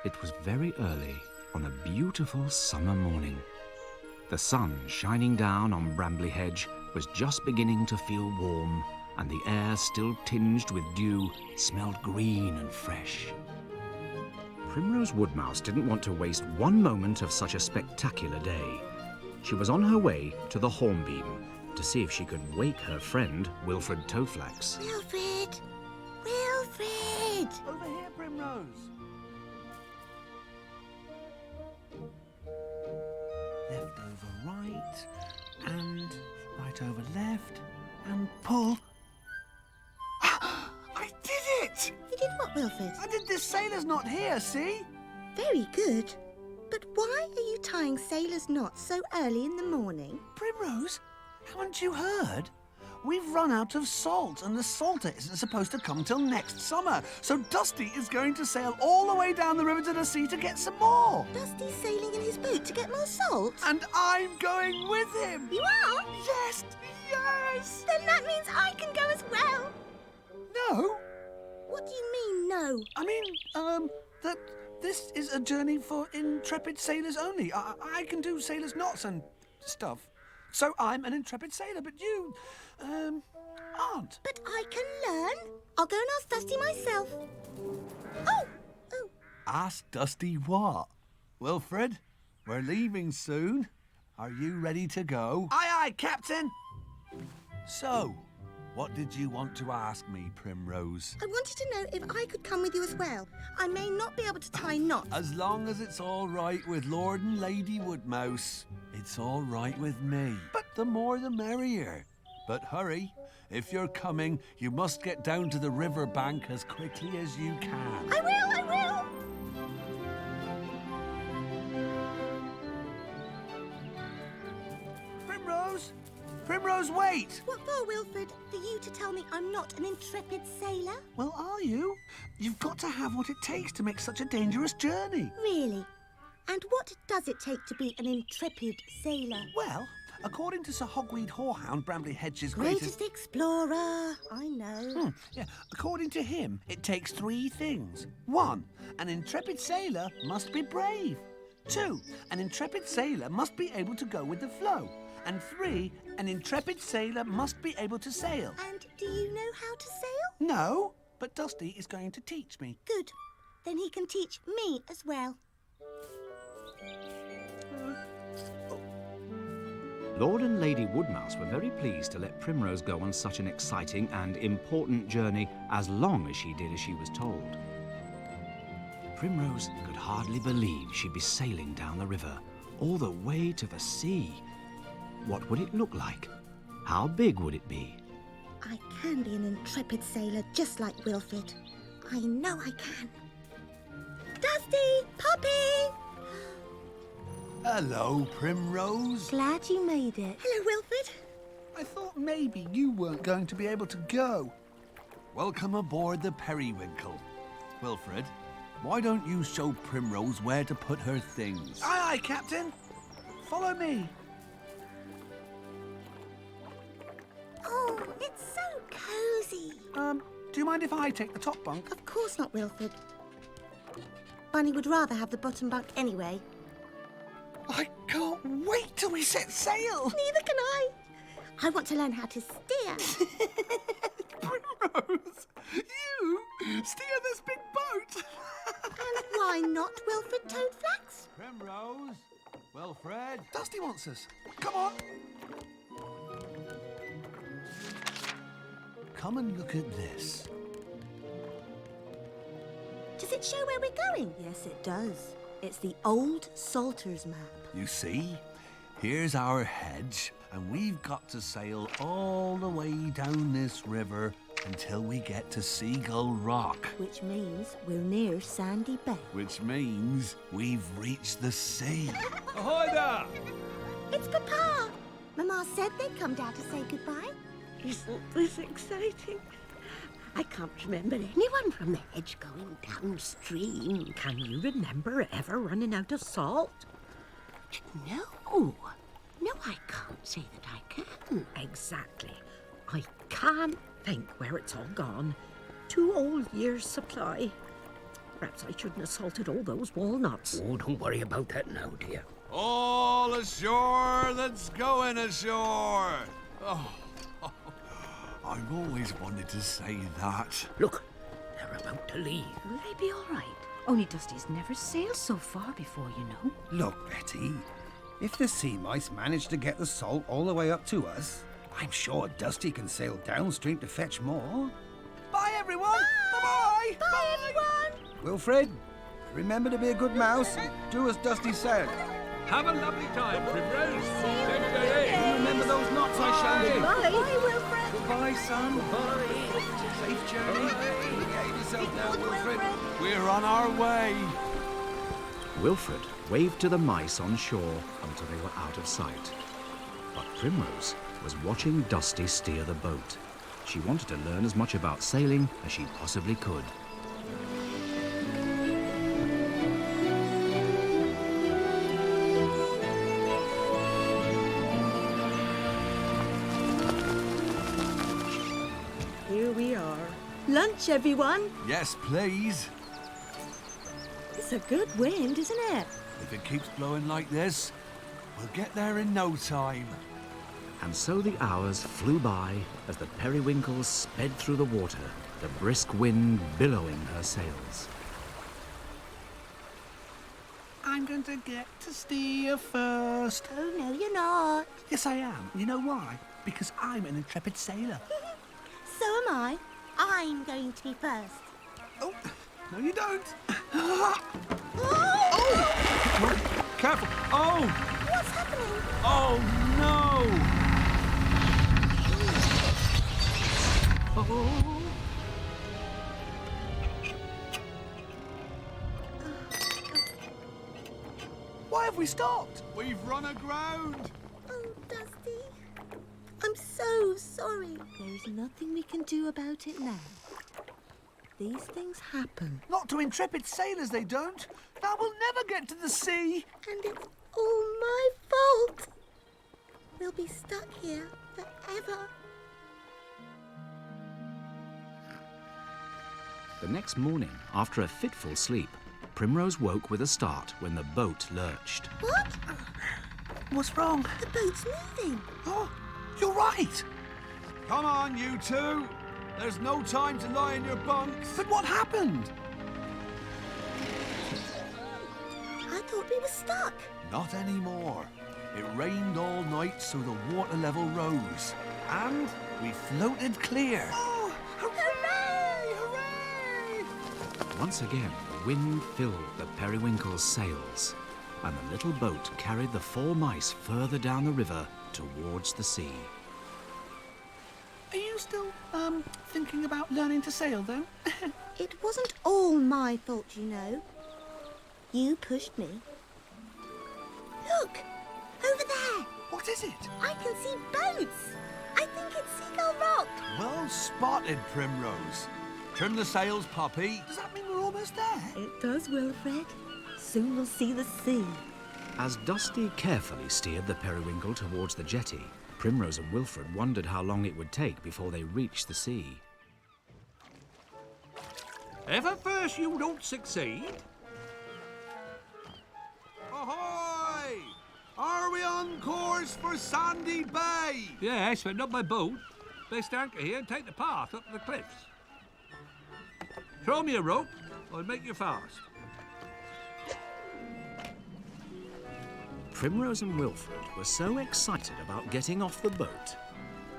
It was very early on a beautiful summer morning. The sun shining down on Brambly Hedge was just beginning to feel warm, and the air, still tinged with dew, smelled green and fresh. Primrose Woodmouse didn't want to waste one moment of such a spectacular day. She was on her way to the Hornbeam to see if she could wake her friend, Wilfred Toeflax. Wilfred! Wilfred! Over here, Primrose. Left over right, and right over left, and pull. I did it! You did what, Wilfred? I did this sailor's knot here, see? Very good. But why are you tying sailors' knots so early in the morning? Primrose, haven't you heard? We've run out of salt, and the salter isn't supposed to come till next summer. So Dusty is going to sail all the way down the river to the sea to get some more. Dusty's sailing in his boat to get more salt? And I'm going with him. You are? Yes, yes. Then that means I can go as well. No. What do you mean, no? I mean, that this is a journey for intrepid sailors only. I can do sailors' knots and stuff. So I'm an intrepid sailor, but you, aren't. But I can learn. I'll go and ask Dusty myself. Oh! Ask Dusty what? Wilfred, we're leaving soon. Are you ready to go? Aye, aye, Captain. So, what did you want to ask me, Primrose? I wanted to know if I could come with you as well. I may not be able to tie knots. As long as it's all right with Lord and Lady Woodmouse, it's all right with me. But the more the merrier. But hurry. If you're coming, you must get down to the river bank as quickly as you can. I will, I will! Primrose! Primrose, wait! What for, Wilfred? For you to tell me I'm not an intrepid sailor? Well, are you? You've got to have what it takes to make such a dangerous journey. Really? And what does it take to be an intrepid sailor? Well, according to Sir Hogweed Horehound, Brambly Hedge's Greatest explorer, I know. According to him, it takes 3 things. 1, an intrepid sailor must be brave. 2, an intrepid sailor must be able to go with the flow. And 3, an intrepid sailor must be able to sail. And do you know how to sail? No, but Dusty is going to teach me. Good. Then he can teach me as well. Lord and Lady Woodmouse were very pleased to let Primrose go on such an exciting and important journey as long as she did as she was told. Primrose could hardly believe she'd be sailing down the river, all the way to the sea. What would it look like? How big would it be? I can be an intrepid sailor just like Wilfred. I know I can. Dusty! Poppy! Hello, Primrose. Glad you made it. Hello, Wilfred. I thought maybe you weren't going to be able to go. Welcome aboard the Periwinkle. Wilfred, why don't you show Primrose where to put her things? Aye, aye, Captain. Follow me. Oh, it's so cosy. Do you mind if I take the top bunk? Of course not, Wilfred. Bunny would rather have the bottom bunk anyway. I can't wait till we set sail. Neither can I. I want to learn how to steer. Primrose, you steer this big boat. And why not, Wilfred Toadflax? Primrose, Wilfred. Dusty wants us. Come on. Come and look at this. Does it show where we're going? Yes, it does. It's the old Salter's map. You see, here's our hedge, and we've got to sail all the way down this river until we get to Seagull Rock. Which means we're near Sandy Bay. Which means we've reached the sea. Ahoy there! It's Papa! Mama said they'd come down to say goodbye. Isn't this exciting? I can't remember anyone from the hedge going downstream. Can you remember ever running out of salt? No. No, I can't say that I can. Exactly. I can't think where it's all gone. 2 whole years' supply. Perhaps I shouldn't have salted all those walnuts. Oh, don't worry about that now, dear. All ashore that's going ashore. Oh, I've always wanted to say that. Look, they're about to leave. Will they be all right? Only Dusty's never sailed so far before, you know. Look, Betty, if the sea mice manage to get the salt all the way up to us, I'm sure Dusty can sail downstream to fetch more. Bye, everyone. Bye-bye. Bye, everyone. Wilfred, remember to be a good mouse and do as Dusty said. Have a lovely time, Primrose. And remember those knots I shouted. Bye, Wilfred. Goodbye, son. Bye. Safe journey. Behave yourself now, Wilfred. We're on our way. Wilfred waved to the mice on shore until they were out of sight. But Primrose was watching Dusty steer the boat. She wanted to learn as much about sailing as she possibly could. Here we are. Lunch, everyone. Yes, please. It's a good wind, isn't it? If it keeps blowing like this, we'll get there in no time. And so the hours flew by as the periwinkles sped through the water, the brisk wind billowing her sails. I'm going to get to steer first. Oh, no, you're not. Yes, I am. You know why? Because I'm an intrepid sailor. So am I. I'm going to be first. Oh, no, you don't. Oh! Careful! Oh! What's happening? Oh, no! Oh. Why have we stopped? We've run aground! Oh, Dusty. I'm so sorry. There's nothing we can do about it now. These things happen. Not to intrepid sailors, they don't. Now we'll never get to the sea. And it's all my fault. We'll be stuck here forever. The next morning, after a fitful sleep, Primrose woke with a start when the boat lurched. What? What's wrong? The boat's moving. Oh, you're right. Come on, you two! There's no time to lie in your bunks. But what happened? I thought we were stuck. Not anymore. It rained all night, so the water level rose. And we floated clear. Oh, hooray! Hooray! Once again, the wind filled the periwinkle's sails, and the little boat carried the 4 mice further down the river towards the sea. Are you still, thinking about learning to sail, then? It wasn't all my fault, you know. You pushed me. Look! Over there! What is it? I can see boats! I think it's Seagull Rock! Well spotted, Primrose. Trim the sails, Poppy. Does that mean we're almost there? It does, Wilfred. Soon we'll see the sea. As Dusty carefully steered the periwinkle towards the jetty, Primrose and Wilfred wondered how long it would take before they reached the sea. If at first you don't succeed, Ahoy! Are we on course for Sandy Bay? yes, but not by boat. Best anchor here and take the path up the cliffs. Throw me a rope, I'll make you fast. Primrose and Wilfred were so excited about getting off the boat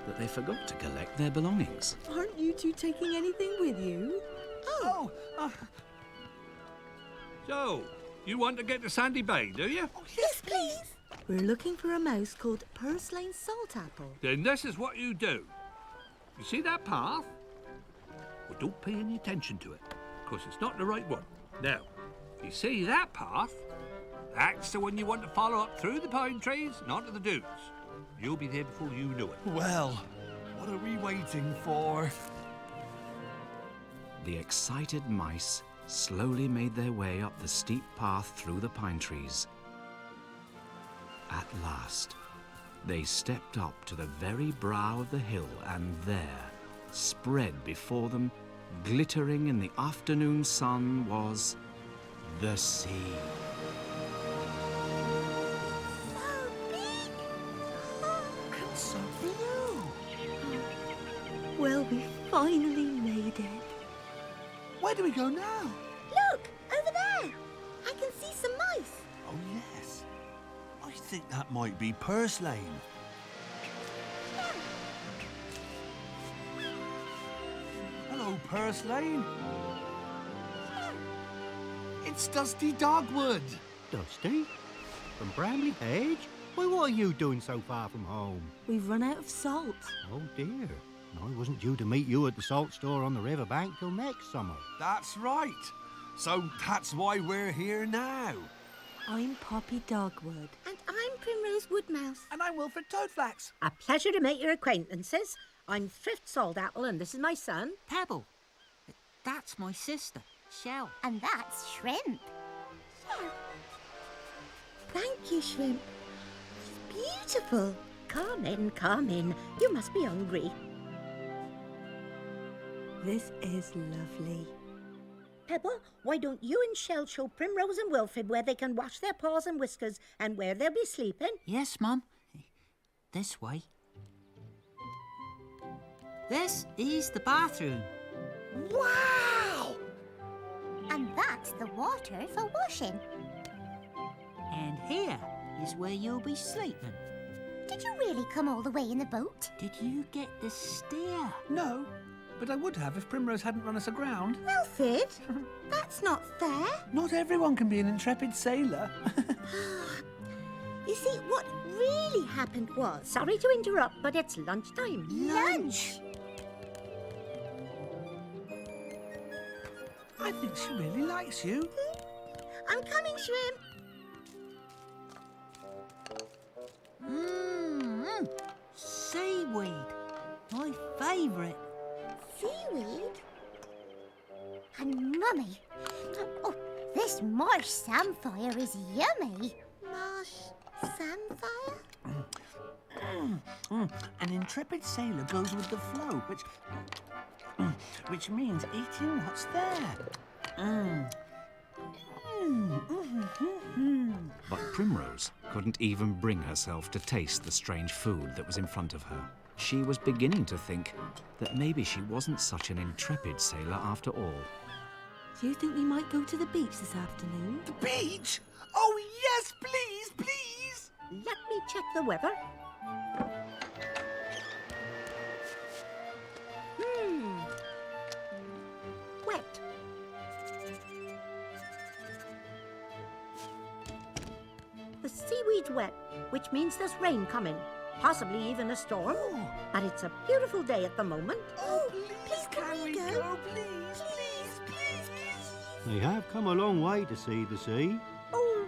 that they forgot to collect their belongings. Aren't you two taking anything with you? Oh, So, you want to get to Sandy Bay, do you? Yes, please. We're looking for a mouse called Purslane Saltapple. Then this is what you do. You see that path? Well, don't pay any attention to it, because it's not the right one. Now, you see that path? That's the one you want to follow up through the pine trees and onto the dunes. You'll be there before you know it. Well, what are we waiting for? The excited mice slowly made their way up the steep path through the pine trees. At last, they stepped up to the very brow of the hill, and there, spread before them, glittering in the afternoon sun, was the sea. So big. and so blue. Well, we finally made it. Where do we go now? Look, over there. I can see some mice. Oh, yes. I think that might be Purslane. Hello, Purslane. It's Dusty Dogwood. Dusty? From Brambly Hedge? Why, what are you doing so far from home? We've run out of salt. Oh, dear. I wasn't due to meet you at the salt store on the riverbank till next summer. That's right. So that's why we're here now. I'm Poppy Dogwood. And I'm Primrose Woodmouse. And I'm Wilfred Toadflax. A pleasure to make your acquaintances. I'm Thrift Saltapple, and this is my son. Pebble. That's my sister, Shell. And that's Shrimp. Thank you, Shrimp. It's beautiful. Come in, come in. You must be hungry. This is lovely. Pebble, why don't you and Shell show Primrose and Wilfred where they can wash their paws and whiskers and where they'll be sleeping? Yes, Mum. This way. This is the bathroom. Wow! And that's the water for washing. And here is where you'll be sleeping. Did you really come all the way in the boat? Did you get the steer? No, but I would have if Primrose hadn't run us aground. Wilfred, that's not fair. Not everyone can be an intrepid sailor. You see, what really happened was... Sorry to interrupt, but it's lunchtime. Lunch! I think she really likes you. I'm coming, Shrimp. Seaweed. My favourite. Seaweed? And Mummy. Oh, this marsh samphire is yummy. Marsh samphire? An intrepid sailor goes with the flow, which means eating what's there. But Primrose couldn't even bring herself to taste the strange food that was in front of her. She was beginning to think that maybe she wasn't such an intrepid sailor after all. Do you think we might go to the beach this afternoon? The beach? Oh, yes, please, please! Let me check the weather. Wet. The seaweed's wet, which means there's rain coming. Possibly even a storm. But it's a beautiful day at the moment. Oh, please, can we go? Please, They have come a long way to see the sea. Oh,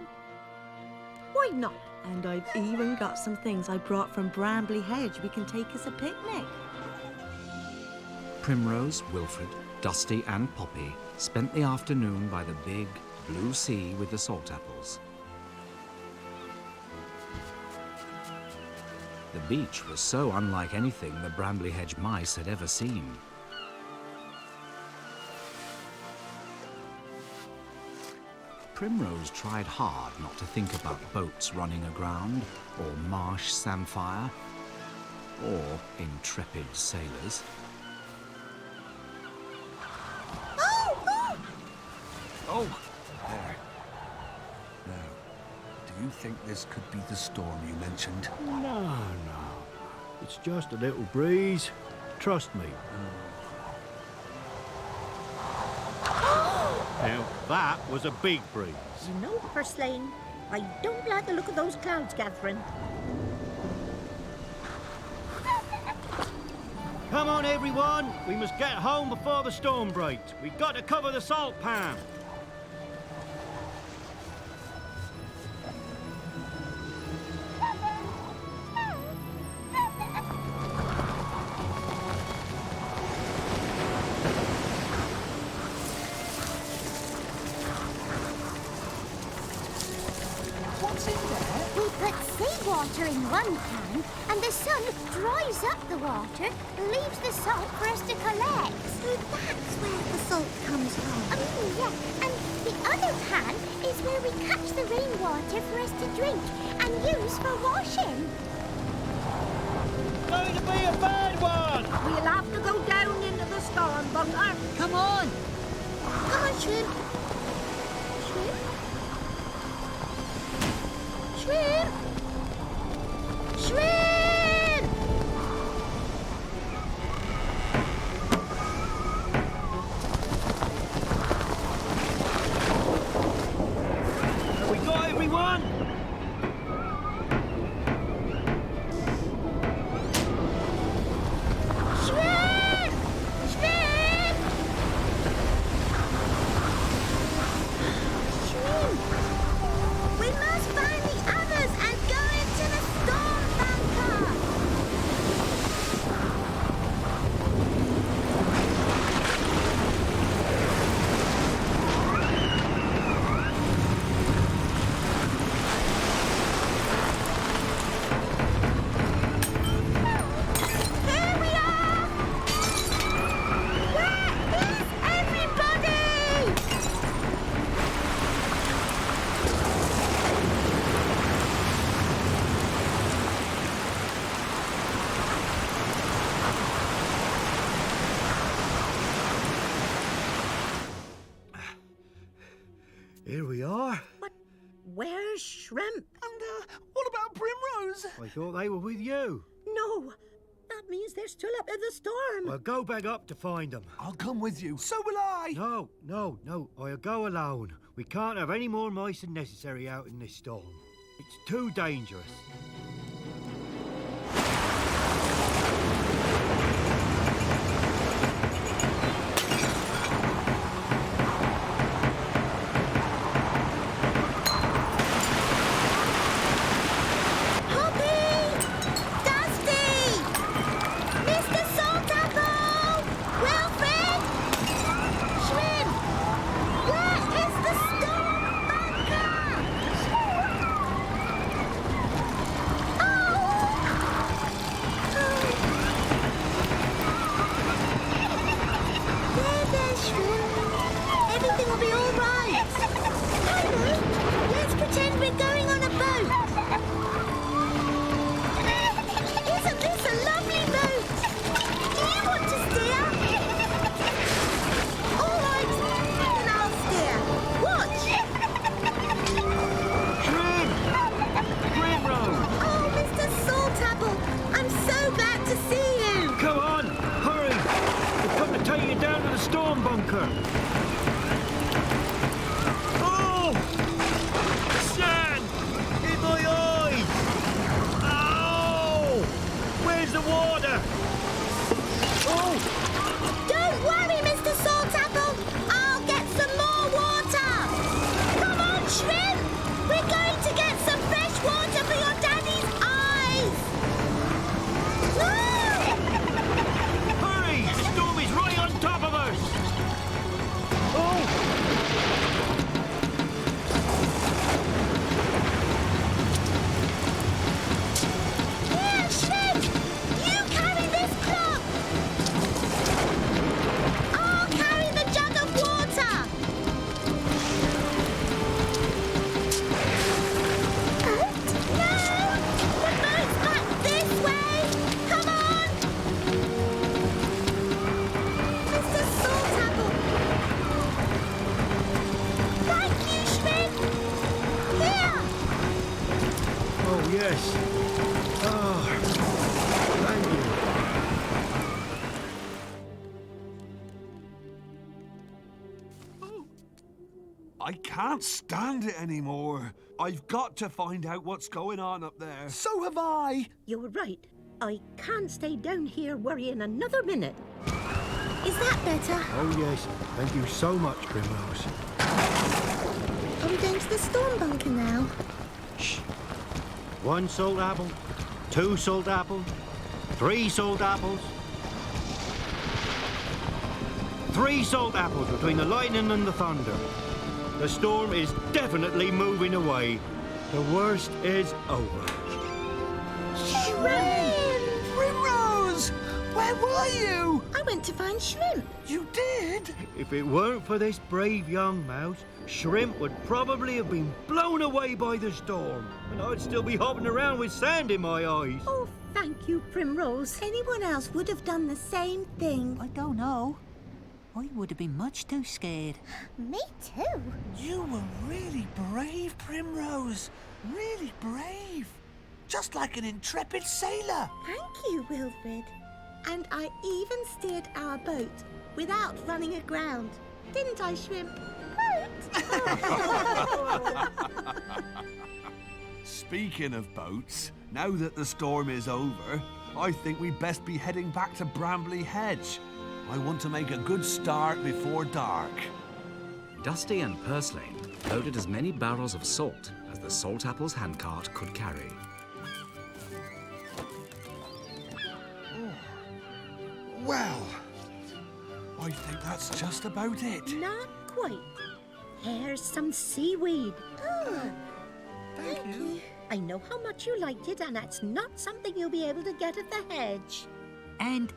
why not? And I've even got some things I brought from Brambly Hedge we can take as a picnic. Primrose, Wilfred, Dusty and Poppy spent the afternoon by the big, blue sea with the salt apples. The beach was so unlike anything the Brambly Hedge mice had ever seen. Primrose tried hard not to think about boats running aground, or marsh samphire, or intrepid sailors. Oh, there. Now, do you think this could be the storm you mentioned? No. It's just a little breeze. Trust me. Now, that was a big breeze. You know, Purslane, I don't like the look of those clouds gathering. Come on, everyone. We must get home before the storm breaks. We've got to cover the salt pan. Water in one pan, and the sun dries up the water, leaves the salt for us to collect. So that's where the salt comes from. Yeah, and the other pan is where we catch the rainwater for us to drink and use for washing. Going to be a bad one! We'll have to go down into the storm bunker. Come on! Come on, Shrimp. Shrimp? Shrimp? Shrimp! Have we got everyone? Shrimp! Shrimp! Shrimp! When Here we are. But where's Shrimp? And what about Primrose? I thought they were with you. No, that means they're still up in the storm. Well, go back up to find them. I'll come with you. So will I. No. I'll go alone. We can't have any more mice than necessary out in this storm. It's too dangerous. Yes. Oh, thank you. I can't stand it anymore. I've got to find out what's going on up there. So have I. You're right. I can't stay down here worrying another minute. Is that better? Oh, yes. Thank you so much, Primrose. Are we going to the storm bunker now? Shh. 1 salt apple, 2 salt apples, 3 salt apples. 3 salt apples between the lightning and the thunder. The storm is definitely moving away. The worst is over. Shrimp! Primrose! Where were you? I went to find Shrimp. You did? If it weren't for this brave young mouse, Shrimp would probably have been blown away by the storm, and I'd still be hopping around with sand in my eyes. Oh, thank you, Primrose. Anyone else would have done the same thing. I don't know. I would have been much too scared. Me too. You were really brave, Primrose. Really brave. Just like an intrepid sailor. Thank you, Wilfred. And I even steered our boat without running aground. Didn't I, Shrimp? Speaking of boats, now that the storm is over, I think we'd best be heading back to Brambly Hedge. I want to make a good start before dark. Dusty and Purslane loaded as many barrels of salt as the Salt Apple's handcart could carry. Well, I think that's just about it. Not quite. Here's some seaweed. Oh, thank you. I know how much you liked it, and that's not something you'll be able to get at the hedge. And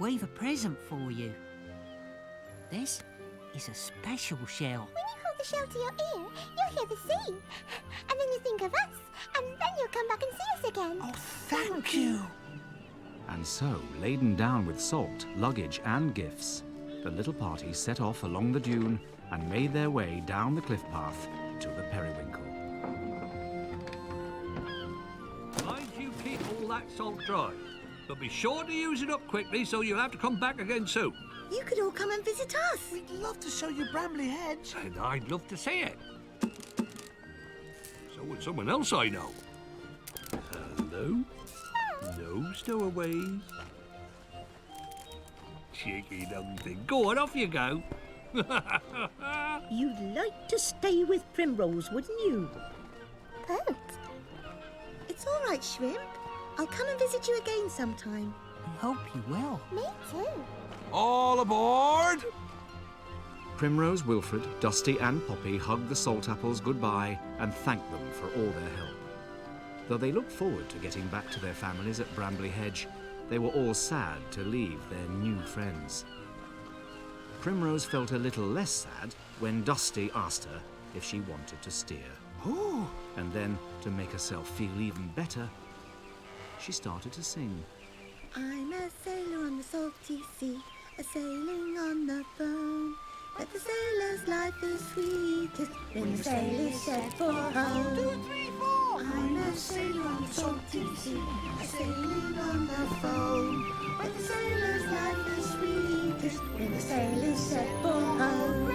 we've a present for you. This is a special shell. When you hold the shell to your ear, you'll hear the sea. And then you think of us, and then you'll come back and see us again. Oh, thank you. And so, laden down with salt, luggage and gifts, the little party set off along the dune and made their way down the cliff path to the periwinkle. Mind you keep all that salt dry, but be sure to use it up quickly so you'll have to come back again soon. You could all come and visit us. We'd love to show you Brambly Hedge. And I'd love to see it. So would someone else I know. Hello? No stowaways. Cheeky dumb thing. Go on, off you go. You'd like to stay with Primrose, wouldn't you? But it's all right, Shrimp. I'll come and visit you again sometime. I hope you will. Me too. All aboard! Primrose, Wilfred, Dusty and Poppy hugged the salt apples goodbye and thanked them for all their help. Though they looked forward to getting back to their families at Brambly Hedge, they were all sad to leave their new friends. Primrose felt a little less sad when Dusty asked her if she wanted to steer. Oh! And then, to make herself feel even better, she started to sing. I'm a sailor on the salty sea, a sailing on the foam. But the sailor's life is sweetest when the sail is set for home. 2, 3, 4. I'm a sailor on the salty sea, a sailing on the foam. But the sailor's life is sweetest when the sail is set for home.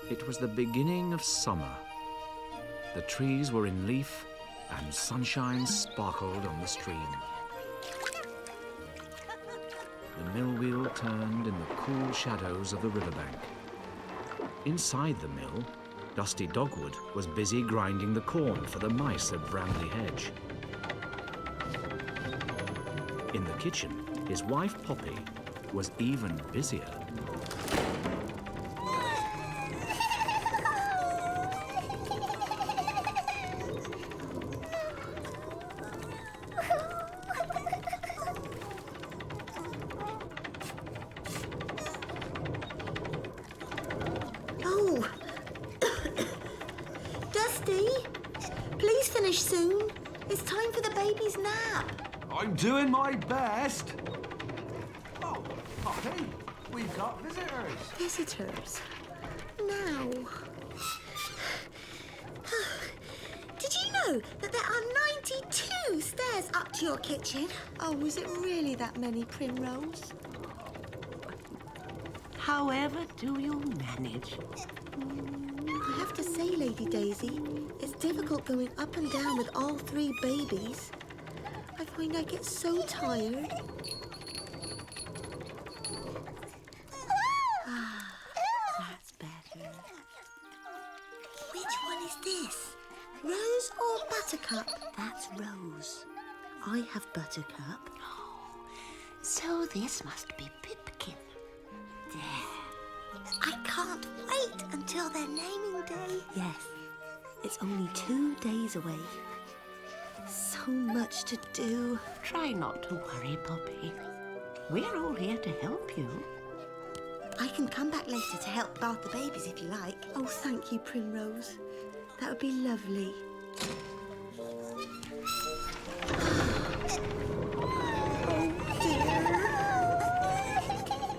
It was the beginning of summer. The trees were in leaf and sunshine sparkled on the stream. The mill wheel turned in the cool shadows of the riverbank. Inside the mill, Dusty Dogwood was busy grinding the corn for the mice at Brambly Hedge. In the kitchen, his wife Poppy was even busier. Oh, Dusty, please finish soon. It's time for the baby's nap. I'm doing my best. Oh, Poppy, we've got visitors. Visitors? Now. Did you know that there are 92 stairs up to your kitchen? Oh, is it really that many, Primrose? However do you manage? I have to say, Lady Daisy, it's difficult going up and down with all 3 babies. I find I get so tired. That's better. Which one is this? Rose or Buttercup? That's Rose. I have Buttercup. So this must be Pipkin. There. I can't wait until their naming day. Yes, it's only 2 days away. So much to do. Try not to worry, Poppy. We're all here to help you. I can come back later to help bath the babies if you like. Oh, thank you, Primrose. That would be lovely.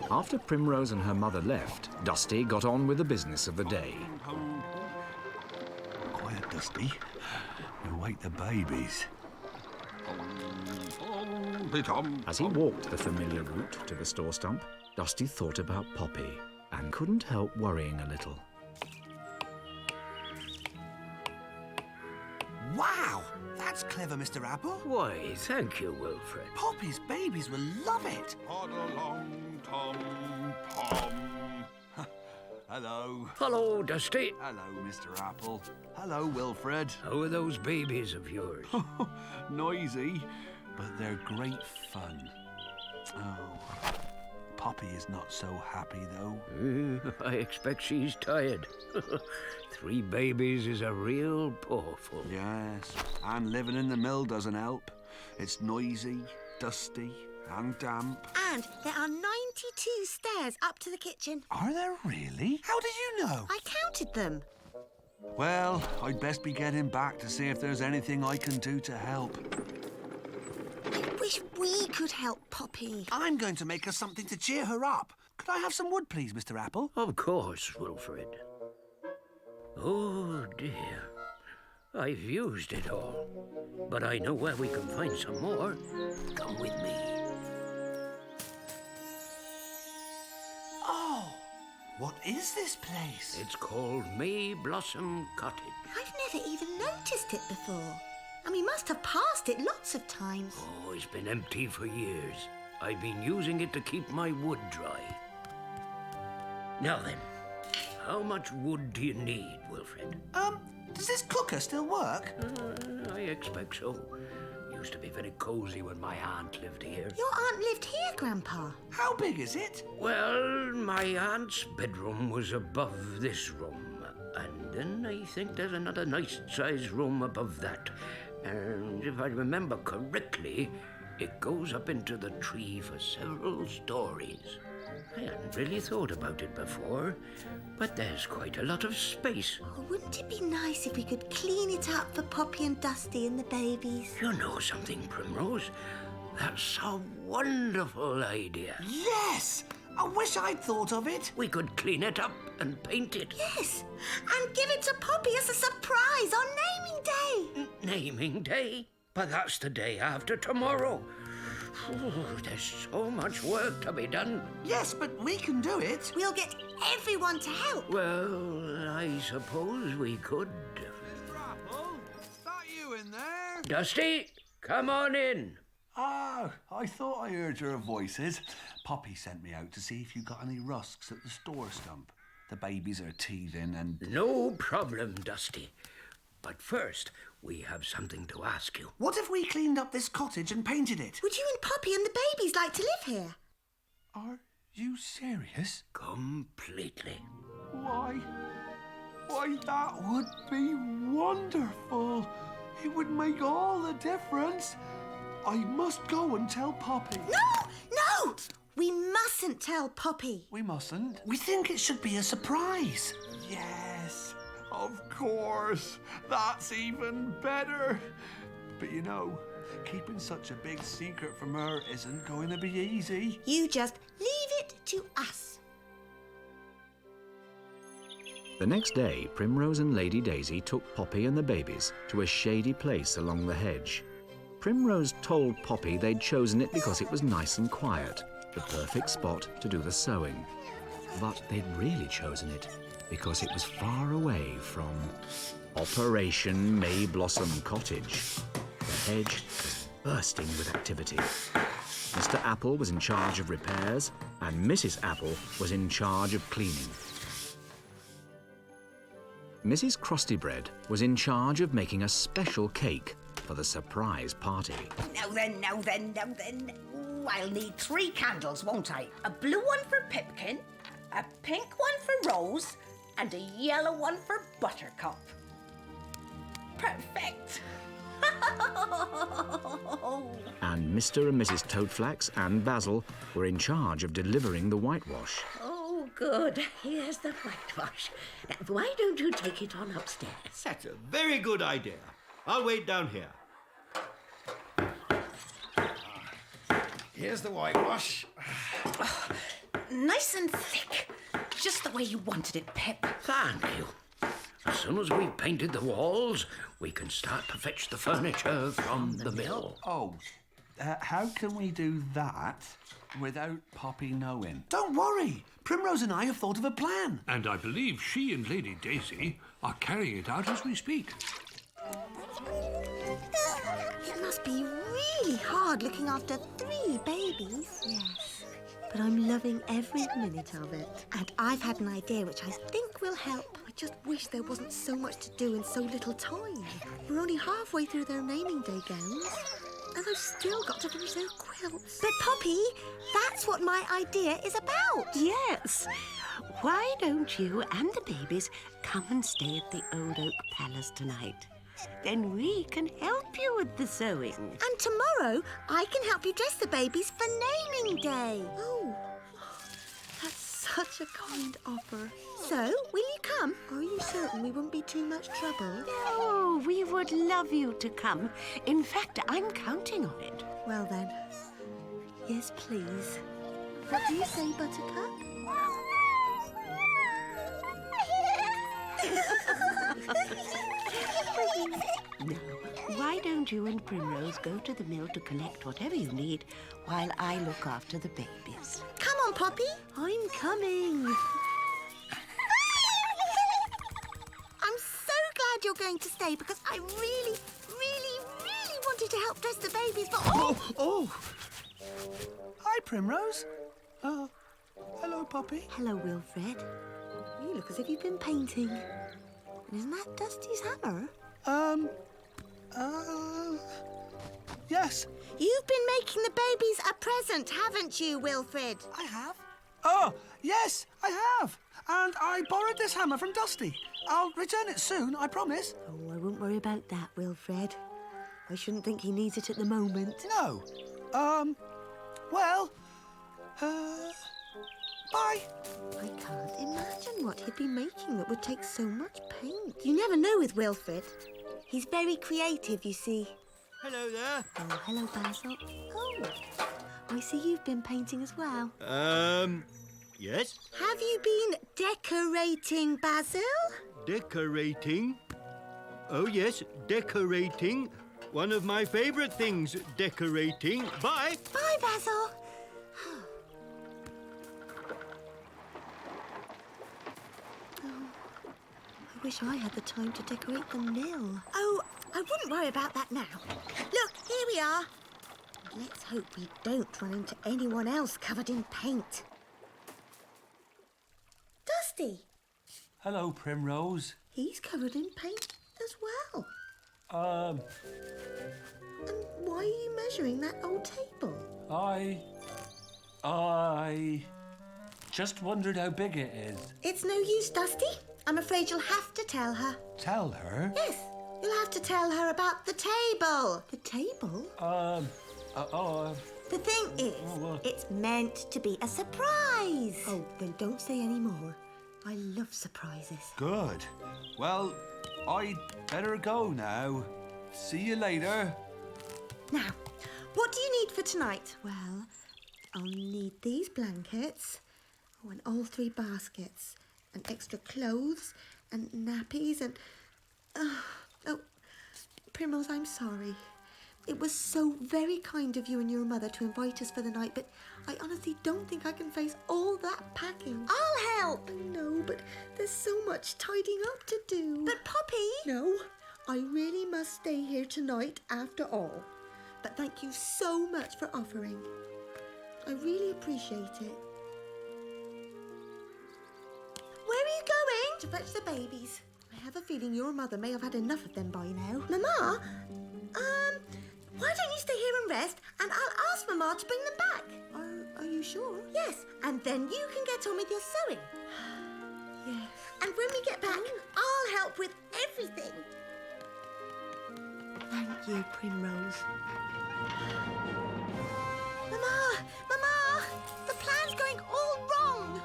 After Primrose and her mother left, Dusty got on with the business of the day. Quiet, Dusty. You wake the babies. As he walked the familiar route to the store stump, Dusty thought about Poppy and couldn't help worrying a little. Wow! That's clever, Mr. Apple. Why, thank you, Wilfred. Poppy's babies will love it. Hello. Hello, Dusty. Hello, Mr. Apple. Hello, Wilfred. How are those babies of yours? Noisy, but they're great fun. Oh, Poppy is not so happy, though. I expect she's tired. 3 babies is a real pawful. Yes, and living in the mill doesn't help. It's noisy, dusty, and damp. And there are 92 stairs up to the kitchen. Are there really? How did you know? I counted them. Well, I'd best be getting back to see if there's anything I can do to help. I wish we could help Poppy. I'm going to make us something to cheer her up. Could I have some wood, please, Mr. Apple? Of course, Wilfred. Oh, dear. I've used it all. But I know where we can find some more. Come with me. Oh, what is this place? It's called May Blossom Cottage. I've never even noticed it before. And we must have passed it lots of times. Oh, it's been empty for years. I've been using it to keep my wood dry. Now then, how much wood do you need, Wilfred? Does this cooker still work? I expect so. Used to be very cosy when my aunt lived here. Your aunt lived here, Grandpa. How big is it? Well, my aunt's bedroom was above this room. And then I think there's another nice-sized room above that. And if I remember correctly, it goes up into the tree for several stories. I hadn't really thought about it before, but there's quite a lot of space. Oh, wouldn't it be nice if we could clean it up for Poppy and Dusty and the babies? You know something, Primrose? That's a wonderful idea. Yes! I wish I'd thought of it. We could clean it up and paint it. Yes, and give it to Poppy as a surprise on naming day. Naming day? But that's the day after tomorrow. There's so much work to be done. Yes, but we can do it. We'll get everyone to help. Well, I suppose we could. Mr. Apple, is that you in there? Dusty, come on in. Ah, I thought I heard your voices. Poppy sent me out to see if you got any rusks at the store stump. The babies are teething and... No problem, Dusty. But first, we have something to ask you. What if we cleaned up this cottage and painted it? Would you and Poppy and the babies like to live here? Are you serious? Completely. Why, that would be wonderful. It would make all the difference. I must go and tell Poppy. No! We mustn't tell Poppy. We mustn't? We think it should be a surprise. Yes, of course. That's even better. But you know, keeping such a big secret from her isn't going to be easy. You just leave it to us. The next day, Primrose and Lady Daisy took Poppy and the babies to a shady place along the hedge. Primrose told Poppy they'd chosen it because it was nice and quiet, the perfect spot to do the sewing. But they'd really chosen it because it was far away from Operation May Blossom Cottage. The hedge was bursting with activity. Mr. Apple was in charge of repairs, and Mrs. Apple was in charge of cleaning. Mrs. Crostybread was in charge of making a special cake for the surprise party. Now then. Ooh, I'll need 3 candles, won't I? A blue one for Pipkin, a pink one for Rose, and a yellow one for Buttercup. Perfect. And Mr. and Mrs. Toadflax and Basil were in charge of delivering the whitewash. Oh, good. Here's the whitewash. Now, why don't you take it on upstairs? That's a very good idea. I'll wait down here. Here's the whitewash. Nice and thick. Just the way you wanted it, Pip. Thank you. As soon as we've painted the walls, we can start to fetch the furniture from the mill. Oh, how can we do that without Poppy knowing? Don't worry. Primrose and I have thought of a plan. And I believe she and Lady Daisy are carrying it out as we speak. It must be really hard looking after 3 babies. Yes, but I'm loving every minute of it. And I've had an idea which I think will help. I just wish there wasn't so much to do in so little time. We're only halfway through their naming day gowns, and I've still got to finish their quilts. But Poppy, that's what my idea is about. Yes. Why don't you and the babies come and stay at the Old Oak Palace tonight? Then we can help you with the sewing. And tomorrow, I can help you dress the babies for naming day. Oh, that's such a kind offer. So, will you come? Are you certain we wouldn't be too much trouble? Oh, we would love you to come. In fact, I'm counting on it. Well then, yes please. What do you say, Buttercup? Now, why don't you and Primrose go to the mill to collect whatever you need while I look after the babies? Come on, Poppy. I'm coming. I'm so glad you're going to stay because I really, really, really wanted to help dress the babies, but Oh! Hi, Primrose. Hello, Poppy. Hello, Wilfred. You look as if you've been painting. Isn't that Dusty's hammer? Yes. You've been making the babies a present, haven't you, Wilfred? I have. Oh, yes, I have. And I borrowed this hammer from Dusty. I'll return it soon, I promise. Oh, I won't worry about that, Wilfred. I shouldn't think he needs it at the moment. No. Well, bye. I can't imagine what he'd be making that would take so much paint. You never know with Wilfred. He's very creative, you see. Hello there. Oh, hello, Basil. Oh, I see you've been painting as well. Yes? Have you been decorating, Basil? Decorating? Oh, yes, decorating. One of my favourite things, decorating. Bye. Bye, Basil. I wish I had the time to decorate the mill. Oh, I wouldn't worry about that now. Look, here we are. Let's hope we don't run into anyone else covered in paint. Dusty. Hello, Primrose. He's covered in paint as well. And why are you measuring that old table? I just wondered how big it is. It's no use, Dusty. I'm afraid you'll have to tell her. Tell her? Yes, you'll have to tell her about the table. The table? The thing is, it's meant to be a surprise. Oh, then don't say any more. I love surprises. Good. Well, I'd better go now. See you later. Now, what do you need for tonight? Well, I'll need these blankets. Oh, and all 3 baskets. And extra clothes and nappies and... Oh, Primrose, I'm sorry. It was so very kind of you and your mother to invite us for the night, but I honestly don't think I can face all that packing. I'll help. No, but there's so much tidying up to do. But Poppy... No, I really must stay here tonight after all. But thank you so much for offering. I really appreciate it. Where are you going? To fetch the babies. I have a feeling your mother may have had enough of them by now. Mama, why don't you stay here and rest, and I'll ask Mama to bring them back. Are you sure? Yes, and then you can get on with your sewing. Yes. And when we get back, I'll help with everything. Thank you, Primrose. Mama, the plan's going all wrong.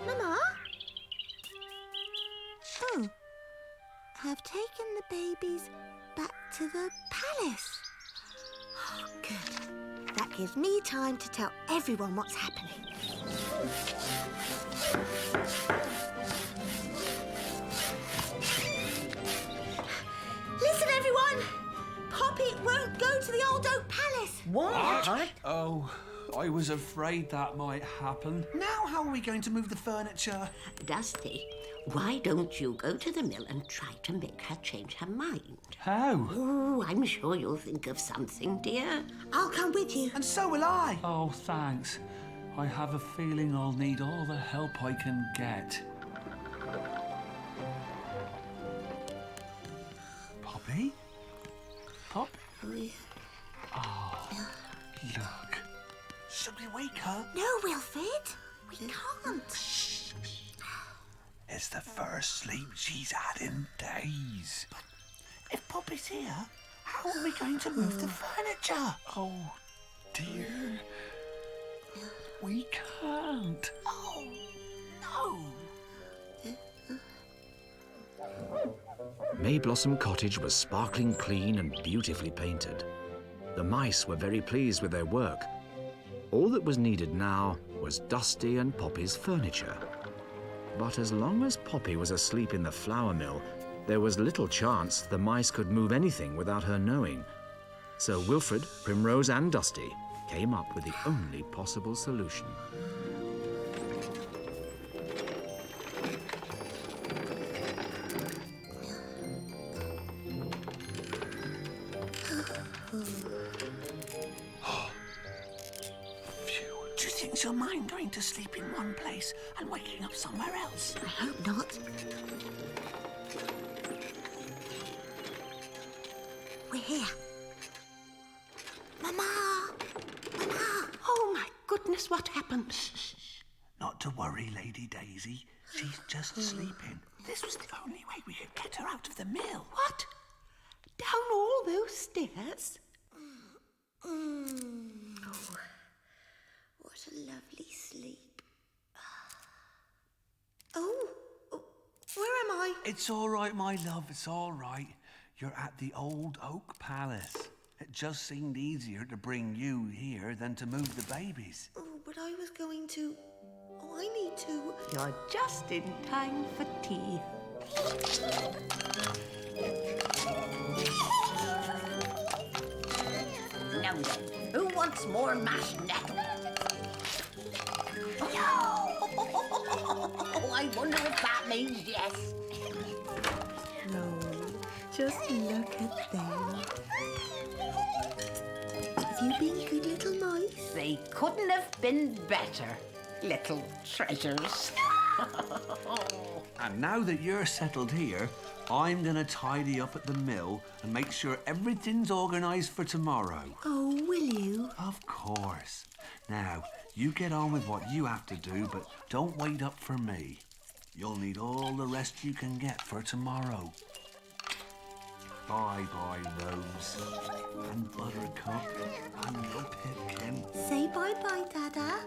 Mama? Oh, I've taken the babies back to the palace. Oh, good. That gives me time to tell everyone what's happening. Listen, everyone! Poppy won't go to the old oak palace. What? Oh, I was afraid that might happen. Now how are we going to move the furniture? Dusty, why don't you go to the mill and try to make her change her mind? How? Oh, I'm sure you'll think of something, dear. I'll come with you. And so will I. Oh, thanks. I have a feeling I'll need all the help I can get. Poppy? Pop? Oh, look. Should we wake her? No, Wilfred. We can't. It's the first sleep she's had in days. But if Poppy's here, how are we going to move the furniture? Oh, dear. We can't. Oh, no. Mayblossom Cottage was sparkling clean and beautifully painted. The mice were very pleased with their work. All that was needed now was Dusty and Poppy's furniture. But as long as Poppy was asleep in the flour mill, there was little chance the mice could move anything without her knowing. So Wilfred, Primrose and Dusty came up with the only possible solution. Do you think she'll mind going to sleep in one place and waking up somewhere else? I hope not. We're here. Mama! Oh, my goodness, what happened? Not to worry, Lady Daisy. She's just sleeping. This was the only way we could get her out of the mill. What? Down all those stairs? Oh, what a lovely sleep. Oh, where am I? It's all right, my love, it's all right. You're at the old oak palace. It just seemed easier to bring you here than to move the babies. Oh, but I was going to... Oh, I need to... You're just in time for tea. Now then, who wants more mashed nettle? Oh, I wonder if that means yes. No, just look at them. Have you been good little mice? They couldn't have been better, little treasures. And now that you're settled here, I'm gonna tidy up at the mill and make sure everything's organised for tomorrow. Oh, will you? Of course. Now, you get on with what you have to do, but don't wait up for me. You'll need all the rest you can get for tomorrow. Bye-bye, Rose. And Buttercup. And little Pipkin. Say bye-bye, Dada.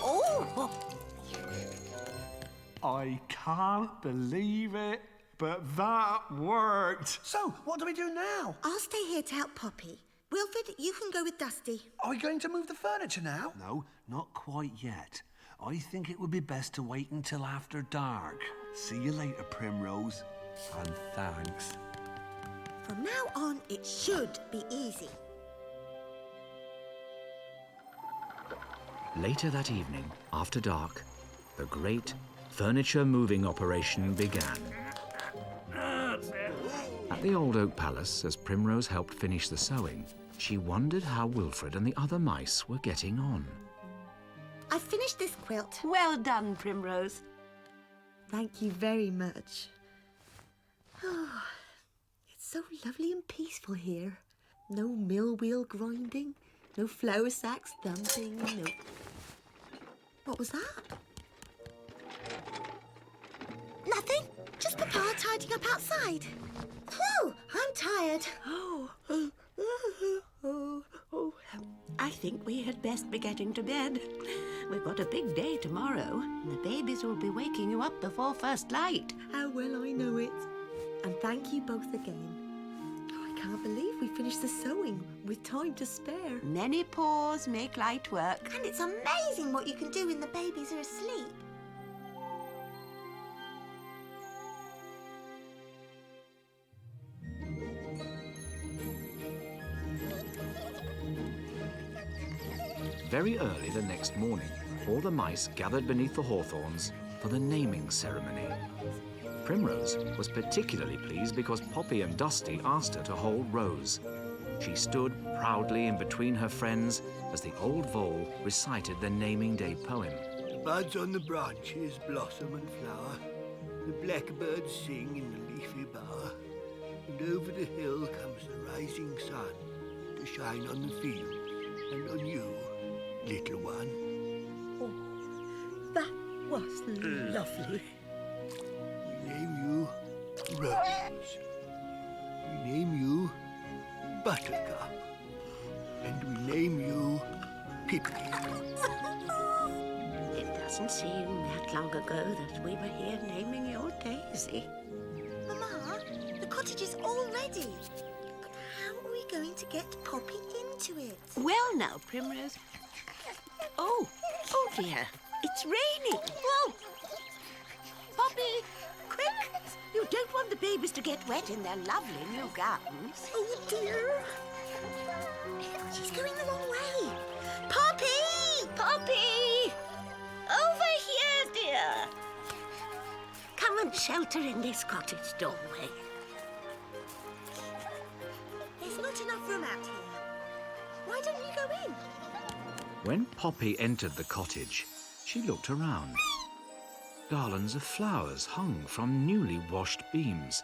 Oh! I can't believe it, but that worked. So, what do we do now? I'll stay here to help Poppy. Wilfred, you can go with Dusty. Are we going to move the furniture now? No, not quite yet. I think it would be best to wait until after dark. See you later, Primrose. And thanks. From now on, it should be easy. Later that evening, after dark, the great furniture moving operation began. At the old oak palace, as Primrose helped finish the sewing, she wondered how Wilfred and the other mice were getting on. I finished this quilt. Well done, Primrose. Thank you very much. Oh, it's so lovely and peaceful here. No mill wheel grinding, no flour sacks thumping, no... What was that? Nothing. Just Papa tidying up outside. Whew, I'm tired. I think we had best be getting to bed. We've got a big day tomorrow. The babies will be waking you up before first light. How well I know it. And thank you both again. Oh, I can't believe we finished the sewing with time to spare. Many paws make light work. And it's amazing what you can do when the babies are asleep. Very early the next morning, all the mice gathered beneath the hawthorns for the naming ceremony. Primrose was particularly pleased because Poppy and Dusty asked her to hold Rose. She stood proudly in between her friends as the old vole recited the naming day poem. The buds on the branches blossom and flower, the blackbirds sing in the leafy bower, and over the hill comes the rising sun to shine on the field and on you, little one. That was lovely. We name you Rose. We name you Buttercup. And we name you Pipkin. It doesn't seem that long ago that we were here naming your Daisy. Mama, the cottage is all ready. But how are we going to get Poppy into it? Well now, Primrose. Oh dear. It's raining. Whoa! Poppy, quick! You don't want the babies to get wet in their lovely new gowns. Oh dear. She's going the wrong way. Poppy! Poppy! Over here, dear. Come and shelter in this cottage doorway. There's not enough room out here. Why don't you go in? When Poppy entered the cottage, she looked around. Garlands of flowers hung from newly washed beams,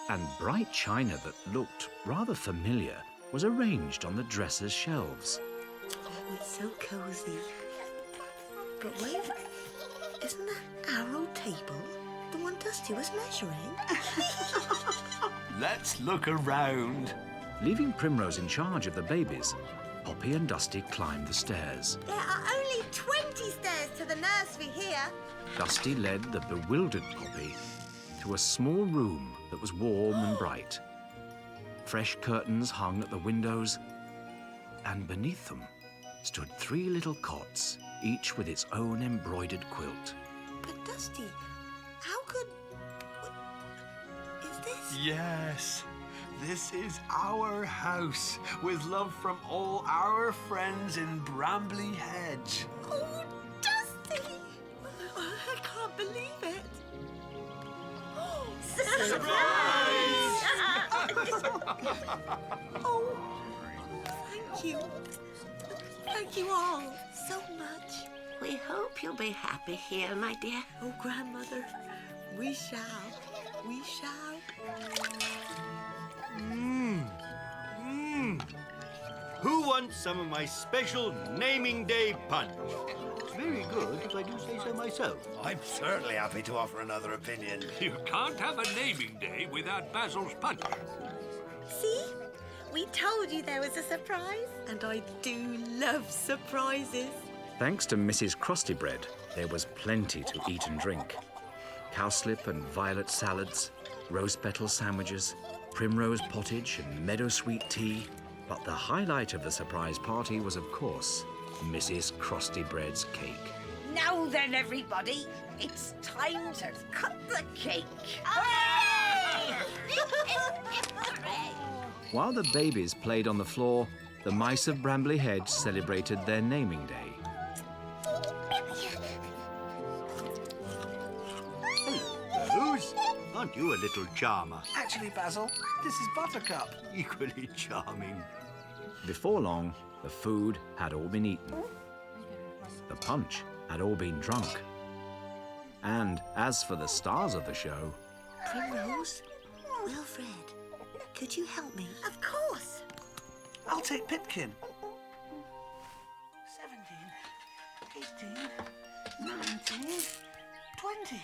and bright china that looked rather familiar was arranged on the dresser's shelves. Oh, it's so cosy. But wait, isn't that our old table the one Dusty was measuring? Let's look around. Leaving Primrose in charge of the babies, Poppy and Dusty climbed the stairs. There are only 20 stairs to the nursery here. Dusty led the bewildered Poppy to a small room that was warm and bright. Fresh curtains hung at the windows, and beneath them stood 3 little cots, each with its own embroidered quilt. But Dusty, how could... Is this... Yes, this is our house, with love from all our friends in Brambly Hedge. Oh, Dusty! I can't believe it. Surprise! Oh, thank you. Thank you all so much. We hope you'll be happy here, my dear. Oh, Grandmother, we shall. We shall. Who wants some of my special naming day punch? It's very good, if I do say so myself. I'm certainly happy to offer another opinion. You can't have a naming day without Basil's punch. See? We told you there was a surprise. And I do love surprises. Thanks to Mrs. Crostybread, there was plenty to eat and drink. Cowslip and violet salads, rose petal sandwiches, primrose pottage and meadowsweet tea. But the highlight of the surprise party was, of course, Mrs. Crostybread's cake. Now then, everybody, it's time to cut the cake. Hooray! Hip, hip, hip, hooray! While the babies played on the floor, the mice of Brambly Hedge celebrated their naming day. Rose, aren't you a little charmer? Actually, Basil, this is Buttercup. Equally charming. Before long, the food had all been eaten. The punch had all been drunk. And as for the stars of the show... Primrose? Wilfred, could you help me? Of course. I'll take Pipkin. 17, 18, 19, 20.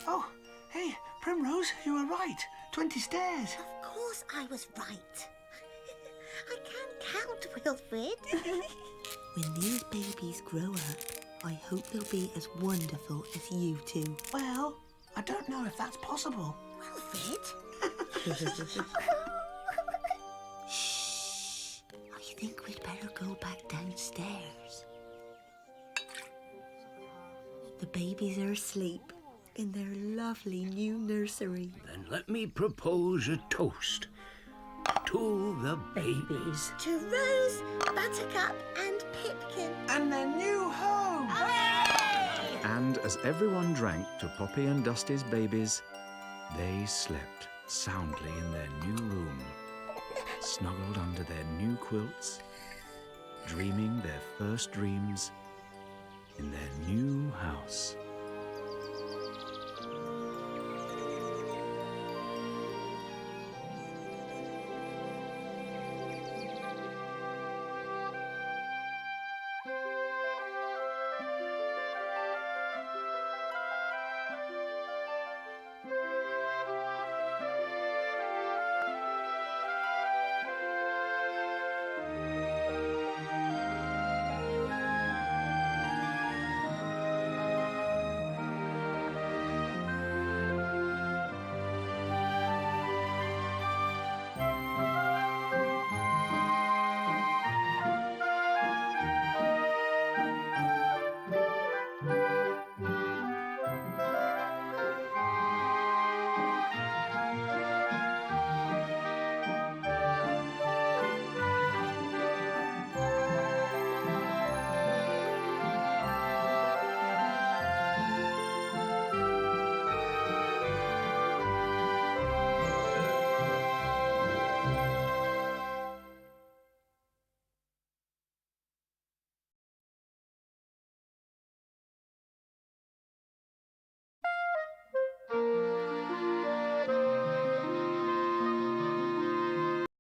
Oh, hey, Primrose, you were right. 20 stairs. Of course I was right. I can't count, Wilfred. When these babies grow up, I hope they'll be as wonderful as you two. Well, I don't know if that's possible. Wilfred? Shh. I think we'd better go back downstairs. The babies are asleep in their lovely new nursery. Then let me propose a toast to the babies. To Rose, Buttercup and Pipkin. And their new home! And as everyone drank to Poppy and Dusty's babies, they slept soundly in their new room, snuggled under their new quilts, dreaming their first dreams in their new house.